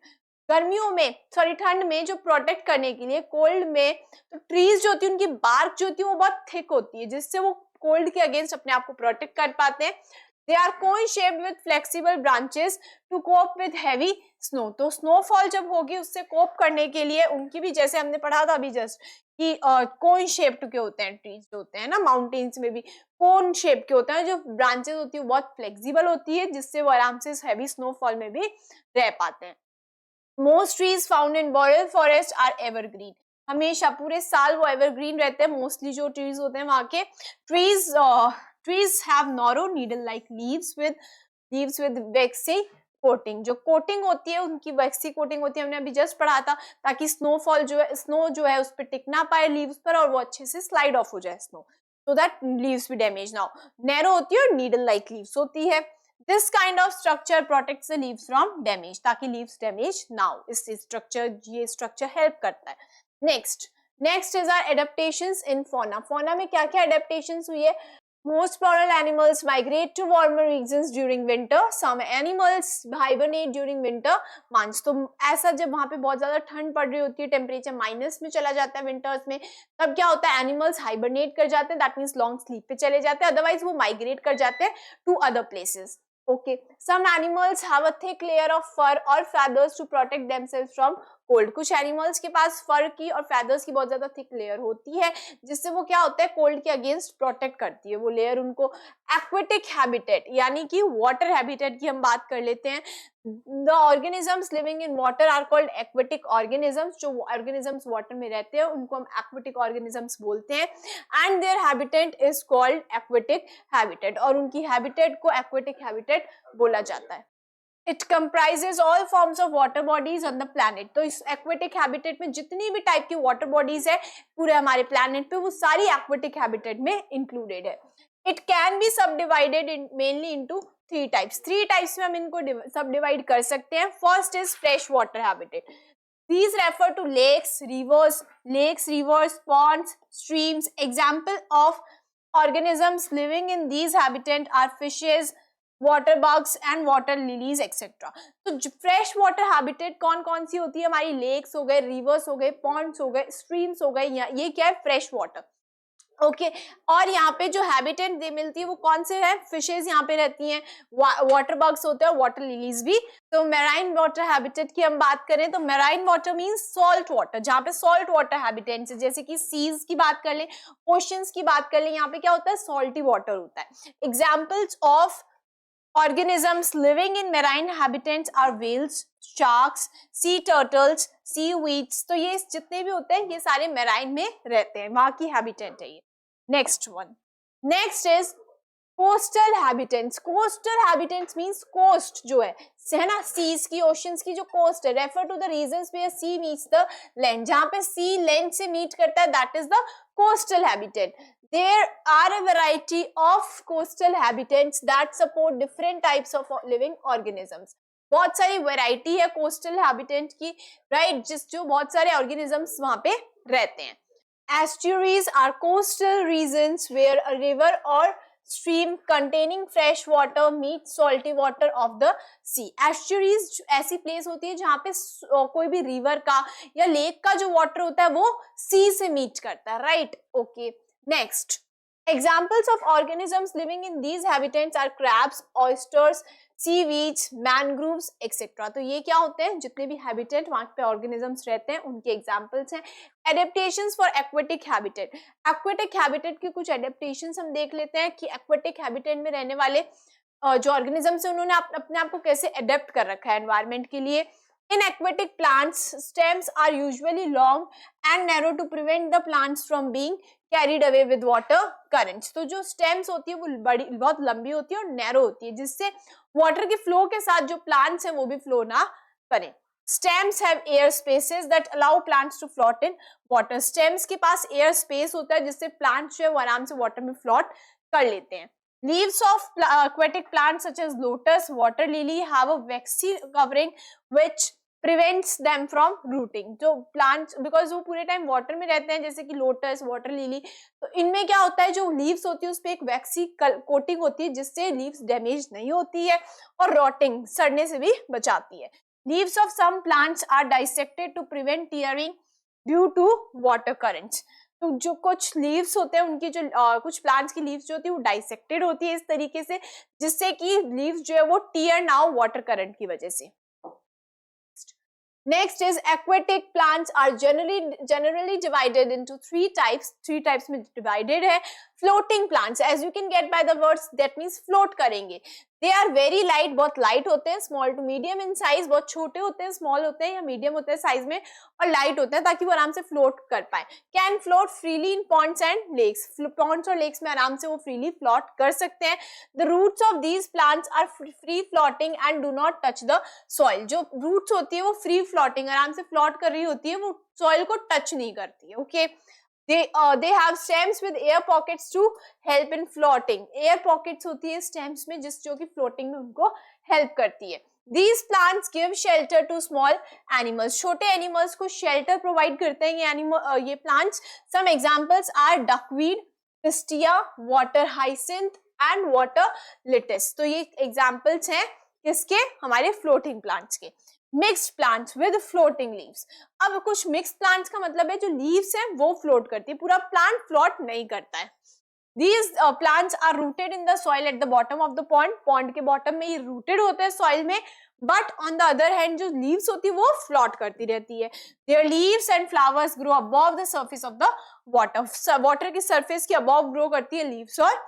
[SPEAKER 1] गर्मियों में ठंड में जो प्रोटेक्ट करने के लिए कोल्ड में, तो ट्रीज जो होती है उनकी बार्क जो होती है वो बहुत थिक होती है, जिससे वो कोल्ड के अगेंस्ट अपने आप को प्रोटेक्ट कर पाते हैं। They are cone-shaped with flexible branches to cope with heavy snow। तो स्नोफॉल जब होगी उससे कोप करने के लिए उनकी भी, जैसे हमने पढ़ा था अभी जस्ट कि कोन शेप्ड के होते हैं ट्रीज जो होते हैं ना, माउंटेन्स में भी कोन शेप के होते हैं, जो ब्रांचेस होती है बहुत फ्लेक्सिबल होती है, जिससे वो आराम से हैवी स्नोफॉल में भी रह पाते हैं। Most trees found in boreal forest are evergreen, हमेशा पूरे साल वो एवरग्रीन रहते हैं। मोस्टली जो ट्रीज होते हैं वहां के trees have narrow needle like leaves with waxy coating, जो कोटिंग होती है उनकी वैक्सी कोटिंग होती है, हमने अभी जस्ट पढ़ा था, ताकि स्नो जो है उस पर टिक ना पाए लीव्स पर, और वो अच्छे से स्लाइड ऑफ हो जाए स्नो, सो दैट लीव्स भी डैमेज ना हो। नैरो होती है और नीडल लाइक लीव्स होती है। This kind of structure protects the leaves from damage, ताकि लीव्स डैमेज ना हो, ये स्ट्रक्चर हेल्प करता है। Next is our adaptations in fauna. Fauna में क्या क्या एडेप्टेशंस हुई है, Most floral animals migrate to warmer regions during winter. Some animals hibernate during winter months। तो ऐसा जब वहां पे बहुत ज्यादा ठंड पड़ रही होती है, टेम्परेचर माइनस में चला जाता है विंटर्स में, तब क्या होता है, एनिमल्स हाइबरनेट कर जाते हैं, दैट मीन्स लॉन्ग स्लीप पे चले जाते हैं, अदरवाइज वो माइग्रेट कर जाते हैं to other places. Okay, some animals have a thick layer of fur or feathers to protect themselves from cold। कुछ एनिमल्स के पास फर की और फेदर्स की बहुत ज्यादा थिक लेयर होती है, जिससे वो क्या होता है, कोल्ड के अगेंस्ट प्रोटेक्ट करती है वो लेयर उनको। एक्वेटिक हैबिटेट, यानी कि वाटर हैबिटेट की हम बात कर लेते हैं। The organisms living in water are called aquatic organisms। जो organisms वाटर में रहते हैं उनको हम aquatic organisms बोलते हैं, and their habitat is called aquatic habitat, और उनकी habitat को aquatic habitat बोला जाता है। It comprises all forms of water bodies on the planet। तो इस aquatic habitat में जितनी भी टाइप की water bodies है पूरे हमारे planet पे, वो सारी aquatic habitat में included है। It can be subdivided mainly into three types में हम इनको सब डिवाइड कर सकते हैं। First is fresh water habitat. These refer to lakes, rivers, ponds, streams. Example of organisms living in these habitats are fishes, water bugs and water lilies etc। तो fresh water habitat कौन कौन सी होती है, हमारी lakes हो गए, reverse हो गए, पॉन्ड्स हो गए, स्ट्रीम्स हो गए, ये क्या है, फ्रेश वाटर। ओके और यहाँ पे जो हैबिटेट दे मिलती है वो कौन से है, फिशेज यहाँ पे रहती हैं, वाटर बग्स होते हैं, वाटर लिलीज भी। तो मेराइन वाटर हैबिटेट की हम बात करें तो marine water means salt water, जहाँ पे सॉल्ट वाटर हैबिटेट्स है, जैसे कि सीज की बात कर लें, ओशंस की बात कर लें, यहाँ पे क्या होता है, सॉल्टी वाटर होता है। Examples of organisms living in marine habitats are whales, sharks, sea turtles, seaweeds। तो ये जितने भी होते हैं ये सारे मेराइन में रहते हैं, वहां की हैबिटेट है ये। Next is coastal habitants, coastal habitants means coast जो है ना, सीज की, ओशंस की जो कोस्ट है, refer to the regions where sea meets the land, जहां पे सी लैंड से मीट करता है, that is the coastal habitat. There are a variety of coastal habitats that support different types of living organisms. बहुत सारी variety है coastal habitat की, right, जिस जो बहुत सारे ऑर्गेनिजम्स वहां पे रहते हैं. Estuaries are coastal regions where a river or stream containing fresh water meets salty water of the sea. Estuaries ऐसी प्लेस होती है जहाँ पे कोई भी रिवर का या लेक का जो वाटर होता है वो सी से मीट करता है, right. Okay, next, examples of organisms living in these habitats are crabs, oysters, seaweeds, mangroves, etc. तो ये क्या होते हैं, जितने भी habitat वहां पे organisms रहते हैं उनके examples हैं. Adaptations for aquatic habitat. Aquatic habitat के कुछ adaptations हम देख लेते हैं कि aquatic habitat में रहने वाले जो organisms हैं उन्होंने अपने आप को कैसे adapt कर रखा है environment के लिए. In aquatic plants, stems are usually long and narrow to prevent the plants from being carried away with water currents. तो जो stems होती है वो बहुत लंबी होती है और narrow होती है, जिससे water के flow के साथ जो plants हैं वो भी flow ना करें. Stems have air spaces that allow plants to float in water. Stems के पास air space होता है जिससे plants जो है वो आराम से water में float कर लेते हैं. Leaves of aquatic plants such as lotus, water lily have a waxy covering which prevents them from rooting. जो plants, because वो पूरे टाइम वाटर में रहते हैं जैसे कि लोटस, वाटर लिली, तो इनमें क्या होता है, जो लीव्स होती है उस पे एक वैक्सी कोटिंग होती है जिससे लीव्स डैमेज नहीं होती है और रॉटिंग, सड़ने से भी बचाती है. Leaves of some plants are dissected to prevent tearing due to water currents. तो जो कुछ लीव्स होते हैं उनकी जो कुछ प्लांट्स की लीव्स जो होती है वो डाइसेक्टेड होती है इस तरीके से जिससे कि लीव्स जो है वो टीयर ना हो वाटर करंट की वजह से. Next is aquatic plants are generally divided into three types. Three types में divided है. Floating plants, as you can get by the words, that means float करेंगे. They are very light, बहुत light होते हैं, small to medium in size, बहुत छोटे होते हैं, small होते हैं या medium होते हैं size में और light होते हैं ताकि वो आराम से float कर पाए. Can float freely in ponds and lakes. Ponds और lakes में आराम से वो freely float कर सकते हैं. The roots of these plants are free floating and do not touch the soil. जो roots होती है वो free floating, आराम से float कर रही होती है, वो soil को touch नहीं करती है. Okay. They have stems with air pockets to help in floating. Air pockets होती है stems में जो कि floating में उनको help करती है. These plants give shelter to small animals. छोटे animals को shelter provide करते हैं ये plants. Some examples are duckweed, pistia, water hyacinth and water lettuce. तो ये examples हैं किसके, हमारे floating plants के. Mixed plants with floating leaves. अब कुछ mixed plants का मतलब है जो leaves है वो float करती है, पूरा plant float नहीं करता है. These plants are rooted in the soil at the bottom of the pond. Pond के bottom में ये rooted होते हैं soil में, but on the other hand जो leaves होती है वो float करती रहती है. Their leaves and flowers grow above the surface of the water. Water की surface के above grow करती है leaves और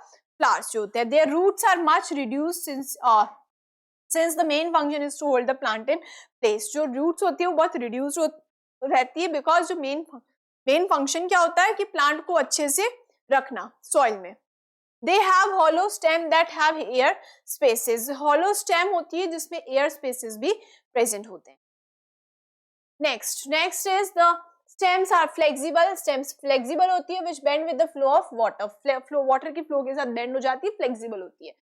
[SPEAKER 1] flowers जो होते हैं. Their roots are much reduced since the main function is to hold the plant in place. जो roots होती है वो बहुत reduced रहती है because जो main function क्या होता है कि plant को अच्छे से रखना soil में. They have hollow stem that have air spaces. Hollow stem होती है जिसमें air spaces भी present होते हैं. Next is the stems are flexible. Stems flexible होती है which bend with the flow of water. Water की flow के साथ bend हो जाती है, flexible होती है.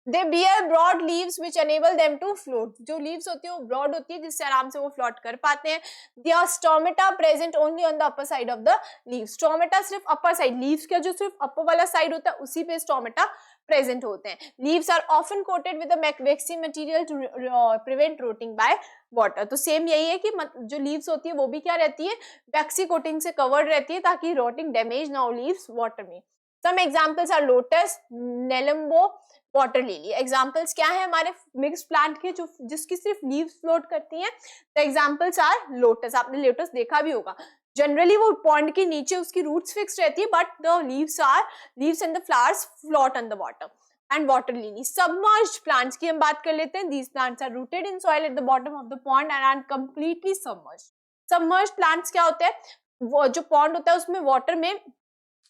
[SPEAKER 1] They bear broad leaves which enable them to float. जो leaves होती है वो broad होती है जिससे आराम से वो float कर पाते हैं. Their stomata present only on the upper side of the leaves. Stomata सिर्फ upper side, leaves का जो सिर्फ upper वाला side होता है उसी पे stomata present होते हैं. Leaves are often coated with a waxy material to prevent rotting by water. तो same यही है कि जो leaves होती है वो भी क्या रहती है, waxy coating से covered रहती है ताकि rotting damage ना हो leaves water में. Some examples are lotus, nelumbo, water lily. Examples क्या है हमारे मिक्स्ड प्लांट के जो जिसकी सिर्फ लीव्स फ्लोट करती हैं. तो एग्जाम्पल्स आर लोटस. आपने लोटस देखा भी होगा, जनरली वो पॉन्ड के नीचे उसकी रूट्स फिक्स रहती है but the leaves and the flowers float on the water. And water lily. Submerged plants की हम बात कर लेते हैं. These plants are rooted in soil at the bottom of the pond and are completely submerged. Submerged plants क्या होते हैं, वो जो पॉन्ड होता है उसमें वाटर में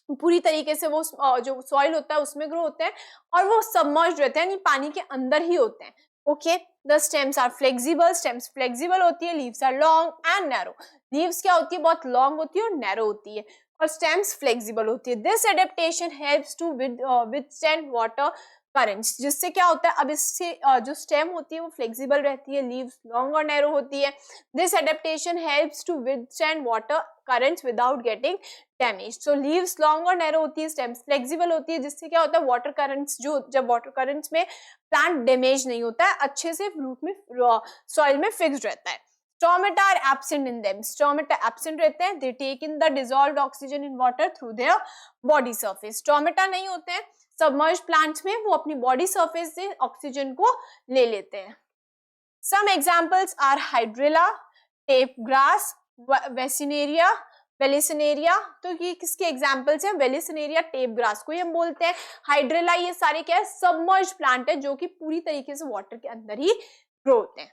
[SPEAKER 1] पूरी तरीके से वो जो सॉइल होता है उसमें ग्रो होते हैं और वो सबमर्ज्ड रहते हैं, यानी पानी के अंदर ही होते हैं। Okay, the stems are flexible, stems flexible होती है, leaves are long and narrow, leaves क्या होती है, बहुत लॉन्ग होती है और नैरो होती है, और स्टेम्स फ्लेक्सिबल होती है। This adaptation helps to withstand water currents, जिससे क्या होता है, अब इससे जो स्टेम होती है वो फ्लेक्सिबल रहती है, लीव्स लॉन्ग और नैरो होती है। This adaptation helps to withstand water currents without getting damage. So leaves long और नैरो होती है, स्टेम्स फ्लेक्सिबल होती है, जिससे क्या होता है, वाटर करंट्स जो, जब वाटर करंट्स में प्लांट डैमेज नहीं होता है, अच्छे से रूट में सॉइल में फिक्स्ड रहता है। Stomata are absent in them. Stomata absent रहते हैं. They take in the dissolved oxygen in water through their body surface. Stomata नहीं होते हैं submerged plants में, वो अपनी body surface से ऑक्सीजन को ले लेते हैं. Some examples are Hydrilla, tape grass, Vaccinaria, Vallisneria. तो ये किसके एग्जाम्पल्स हैं, वेलिसनेरिया, टेप ग्रास को ही हम बोलते हैं. हाइड्रेला, ये सारे क्या है, सबमर्ज प्लांट है जो कि पूरी तरीके से वाटर के अंदर ही ग्रो होते हैं.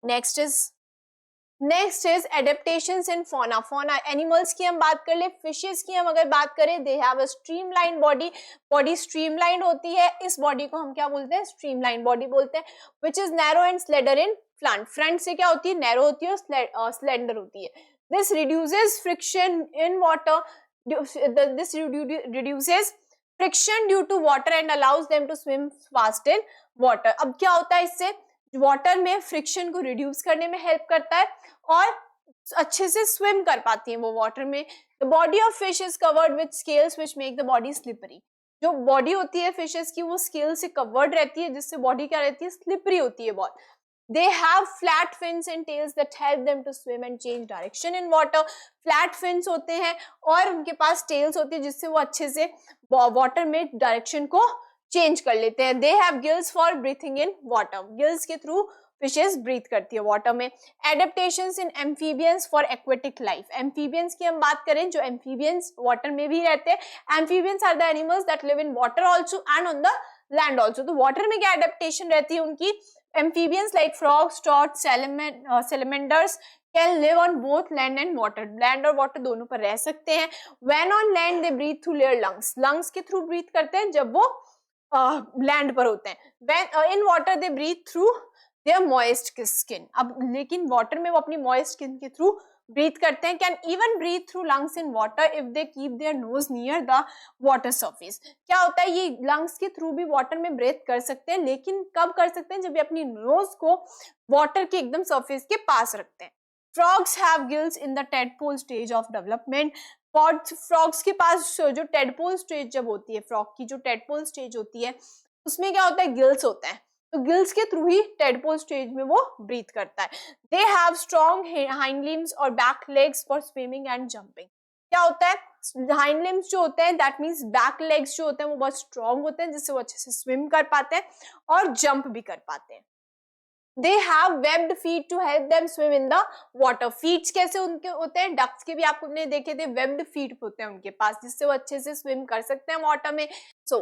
[SPEAKER 1] Next is adaptations in fauna. Fauna animals की हम बात कर ले, फिशेस की हम अगर बात करें, they have a streamline body. Body streamline होती है, इस बॉडी को हम क्या बोलते हैं, स्ट्रीमलाइन बॉडी बोलते हैं. Which is narrow and slender in front. Front से क्या होती है, नैरो होती है और स्लेंडर होती है. This reduces friction in water. This reduces friction due to water and allows them to swim fast in water. अब क्या होता है, इससे वाटर में फ्रिक्शन को रिड्यूस करने में हेल्प करता है और अच्छे से स्विम कर पाती है वो वाटर में. The body of fish is covered with scales which make the body slippery. जो बॉडी होती है फिशेस की वो स्केल से कवर्ड रहती है, जिससे बॉडी क्या रहती है, स्लिपरी होती है बहुत. They have flat fins and tails that help them to swim and change direction in water. Flat fins होते हैं और उनके पास tails होती है, जिससे वो अच्छे से वाटर में डायरेक्शन को चेंज कर लेते हैं. They have gills for breathing in water. Gills के थ्रू फिशेस ब्रीथ करती है वाटर में. Adaptations in amphibians for aquatic life. Amphibians की हम बात करें, जो एम्फीबियंस वाटर में भी रहते हैं. Amphibians are the animals that live in water also and on the land also. तो वाटर में क्या एडेप्टेशन रहती है उनकी, amphibians like frogs, toads, salamanders can live on both land and water. Land और वाटर दोनों पर रह सकते हैं. When on land they breathe through their lungs. Lungs के थ्रू ब्रीथ करते हैं जब वो लैंड पर होते हैं. When in water they breathe through their moist skin. अब लेकिन वाटर में वो अपनी moist skin के थ्रू ब्रीथ करते हैं. Can even breathe through lungs in water if they keep their nose near the water surface. क्या होता है, ये lungs के थ्रू भी वाटर में ब्रीथ कर सकते हैं, लेकिन कब कर सकते हैं, जब ये अपनी नोज को वाटर के एकदम सरफेस के पास रखते हैं. Frogs have gills in the tadpole stage of development. Frogs के पास जो टेडपोल स्टेज जब होती है, फ्रॉग की जो टेडपोल स्टेज होती है, उसमें क्या होता है, गिल्स होता है. तो गिल्स के थ्रू ही टेडपोल स्टेज में वो ब्रीथ करता है. They have strong hind limbs or back legs for swimming and jumping. क्या होता है, हाइंड लिम्स जो होते हैं, दैट मीन्स बैक लेग्स जो होते हैं वो बहुत स्ट्रॉन्ग होते हैं, जिससे वो अच्छे से स्विम कर पाते हैं और जंप भी कर पाते हैं. They have webbed feet to help them swim in the water. Feet कैसे उनके होते हैं, डक्स के भी आपने देखे थे, webbed feet होते हैं उनके पास, जिससे वो अच्छे से स्विम कर सकते हैं वाटर में. So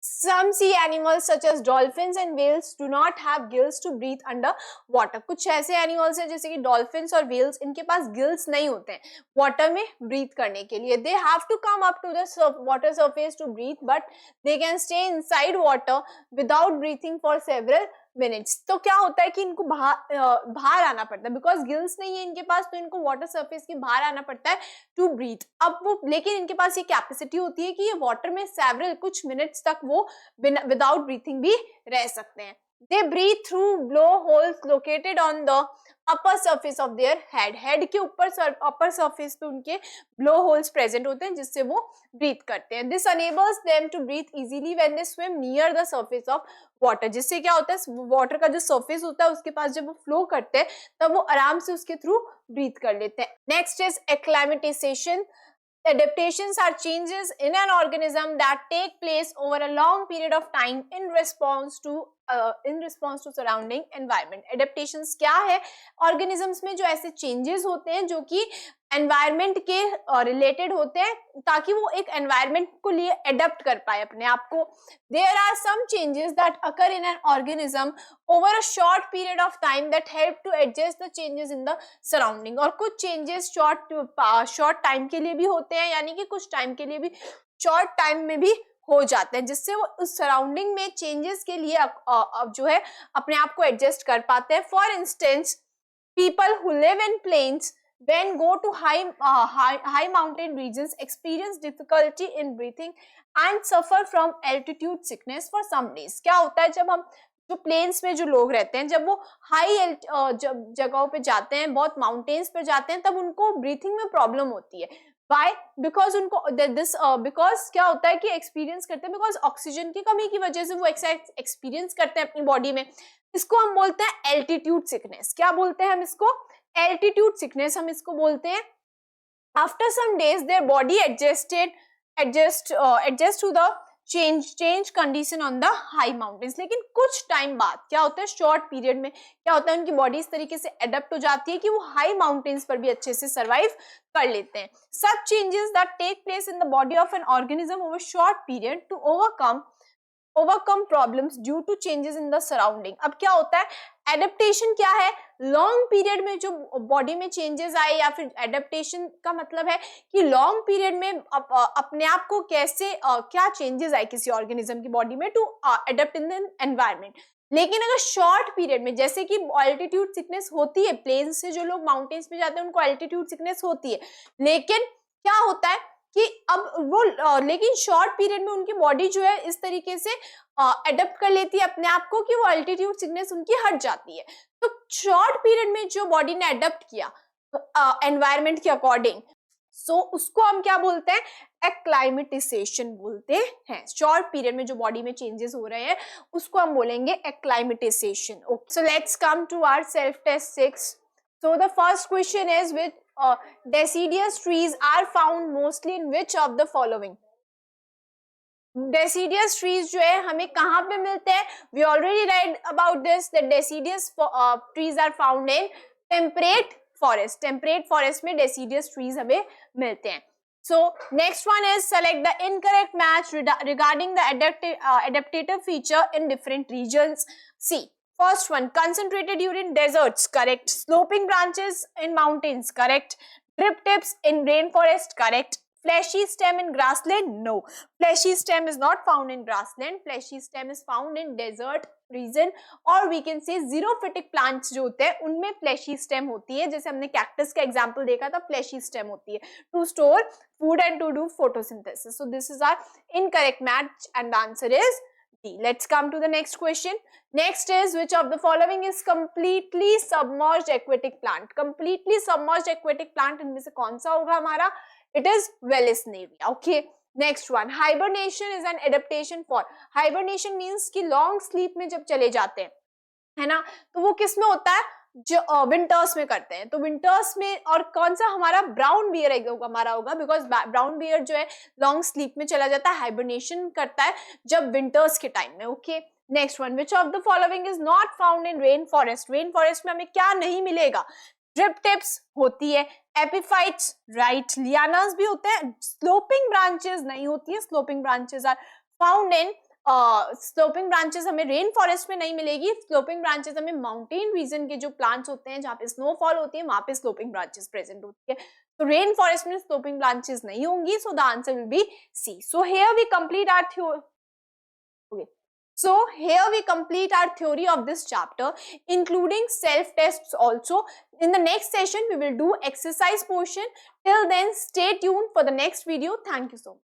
[SPEAKER 1] some sea animals such as dolphins and whales do not have gills to breathe under water. कुछ ऐसे एनिमल्स हैं जैसे कि डॉल्फिन्स और व्हेल्स, इनके पास गिल्स नहीं होते हैं वाटर में ब्रीथ करने के लिए. They have to come up to the water surface to breathe, but they can stay inside water without breathing for several minutes. तो क्या होता है कि इनको बाहर आना पड़ता है, बिकॉज गिल्स नहीं है इनके पास, तो इनको वाटर सरफेस के बाहर आना पड़ता है टू ब्रीथ. अब वो, लेकिन इनके पास ये कैपेसिटी होती है कि ये वाटर में सेवरल कुछ मिनट्स तक वो विदाउट ब्रीथिंग भी रह सकते हैं. They breathe through blow holes located on the upper surface of their head. Head के ऊपर अपर सरफेस पे उनके ब्लो होल्स प्रेजेंट होते हैं, जिससे वो ब्रीथ करते हैं. This enables them to breathe easily when they swim near the surface of water. जिससे क्या होता है, वाटर का जो सरफेस होता है उसके पास जब वो फ्लो करते हैं तब वो आराम से उसके थ्रू ब्रीथ कर लेते हैं. Next is acclimatisation. Adaptations are changes in an organism that take place over a long period of time in response to surrounding environment. Adaptations क्या है, organisms में जो ऐसे changes होते हैं जो कि एनवायरमेंट के रिलेटेड होते हैं ताकि वो एक एनवायरमेंट को लिए अडेप्ट कर पाए अपने आप को. There are some changes that occur in an organism over a short period of time that help to adjust the changes in the surrounding. और कुछ चेंजेस शॉर्ट टाइम के लिए भी होते हैं, यानी कि कुछ टाइम के लिए भी, शॉर्ट टाइम में भी हो जाते हैं, जिससे वो उस सराउंडिंग में चेंजेस के लिए अब जो है अपने आप को एडजस्ट कर पाते हैं. For instance people who live in plains when go to high mountain regions experience difficulty in breathing and suffer from altitude sickness for some days. क्या होता है जब हम जो प्लेन्स में जो लोग रहते हैं, जब वो हाई जगहों पे जाते हैं, बहुत माउंटेन्स पे जाते हैं, तब उनको ब्रीथिंग में प्रॉब्लम होती है. Why? Because उनको because क्या होता है कि एक्सपीरियंस करते हैं, बिकॉज ऑक्सीजन की कमी की वजह से वो एक्सपीरियंस करते हैं अपनी बॉडी में. इसको हम बोलते हैं एल्टीट्यूड सिकनेस. क्या बोलते हैं हम इसको? एल्टीट्यूड सिकनेस हम इसको बोलते हैं. After some days their body adjust to the change condition on the high mountains. लेकिन कुछ टाइम बाद क्या होता है, शॉर्ट पीरियड में क्या होता है, उनकी बॉडी इस तरीके से अडेप्ट हो जाती है कि वो हाई माउंटेन्स पर भी अच्छे से सर्वाइव कर लेते हैं. Such changes that take place in the body of an organism over short period to overcome problems due to changes in the surrounding. अब क्या होता है, एडेप्टेशन क्या है, लॉन्ग पीरियड में जो बॉडी में चेंजेस आए, या फिर एडेप्टेशन का मतलब है कि लॉन्ग पीरियड में अपने आप को कैसे क्या चेंजेस आए किसी ऑर्गेनिज्म की बॉडी में to adapt in the environment. लेकिन अगर शॉर्ट पीरियड में, जैसे कि ऑल्टीट्यूड सिकनेस होती है, प्लेन से जो लोग माउंटेन्स में जाते हैं उनको ऑल्टीट्यूड सिकनेस होती है, लेकिन क्या होता है कि अब वो लेकिन शॉर्ट पीरियड में उनकी बॉडी जो है इस तरीके से अडेप्ट कर लेती है अपने आप को कि वो अल्टीट्यूड सिकनेस उनकी हट जाती है. तो शॉर्ट पीरियड में जो बॉडी ने अडेप्ट किया एनवायरमेंट के अकॉर्डिंग, सो उसको हम क्या बोलते हैं, एक्लाइमेटाइजेशन बोलते हैं. शॉर्ट पीरियड में जो बॉडी में चेंजेस हो रहे हैं उसको हम बोलेंगे acclimatisation. Okay, so let's come to our self test 6. So the first question is, which deciduous trees are found mostly in which of the following? Deciduous trees जो है हमें कहाँ पे मिलते हैं? We already read about this that deciduous trees are found in temperate forest. Temperate forest में deciduous trees हमें मिलते हैं. So next one is select the incorrect match regarding the adaptative feature in different regions. C. First one, concentrated urine deserts, correct. Sloping branches in mountains, correct. Drip tips in rainforest, correct. Fleshy stem in grassland, no. Fleshy stem is not found in grassland. Fleshy stem is found in desert region, or we can say xerophytic plants जो होते हैं उनमें fleshy stem होती है. जैसे हमने cactus का example देखा था, fleshy stem होती है to store food and to do photosynthesis. So this is our incorrect match and the answer is D. Let's come to the next question. Next is, which of the following is completely submerged aquatic plant? Completely submerged aquatic plant इनमें से कौन सा होगा हमारा? It is Vallisneria. Okay. Next one, hibernation is an adaptation for. Hibernation means कि long sleep में जब चले जाते हैं, है ना, तो वो किस में होता है, जो विंटर्स में करते हैं. तो विंटर्स में, और कौन सा हमारा, ब्राउन बियर हमारा होगा, बिकॉज ब्राउन बियर जो है लॉन्ग स्लीप में चला जाता है, हाइबरनेशन करता है जब विंटर्स के टाइम में. Okay, next one, which of the following is not found in rain forest? Rain forest में हमें क्या नहीं मिलेगा? ड्रिप टिप्स होती है, एपिफाइट्स, राइट, लियानास भी होते हैं, स्लोपिंग ब्रांचेस नहीं होती है. Sloping branches are found in sloping branches हमें रेन फॉरेस्ट में नहीं मिलेगी. स्लोपिंग ब्रांचेस हमें माउंटेन रीजन के जो प्लांट्स होते हैं जहाँ पे स्नोफॉल होती है वहां पे स्लोपिंग ब्रांचेस प्रेजेंट होती है. तो रेन फॉरेस्ट में स्लोपिंग ब्रांचेस नहीं होंगी. So the answer will be C. So here we complete our theory. So here we complete our theory of this chapter, including self tests also. In the next session we will do exercise portion. Till then, stay tuned for the next video. Thank you so much.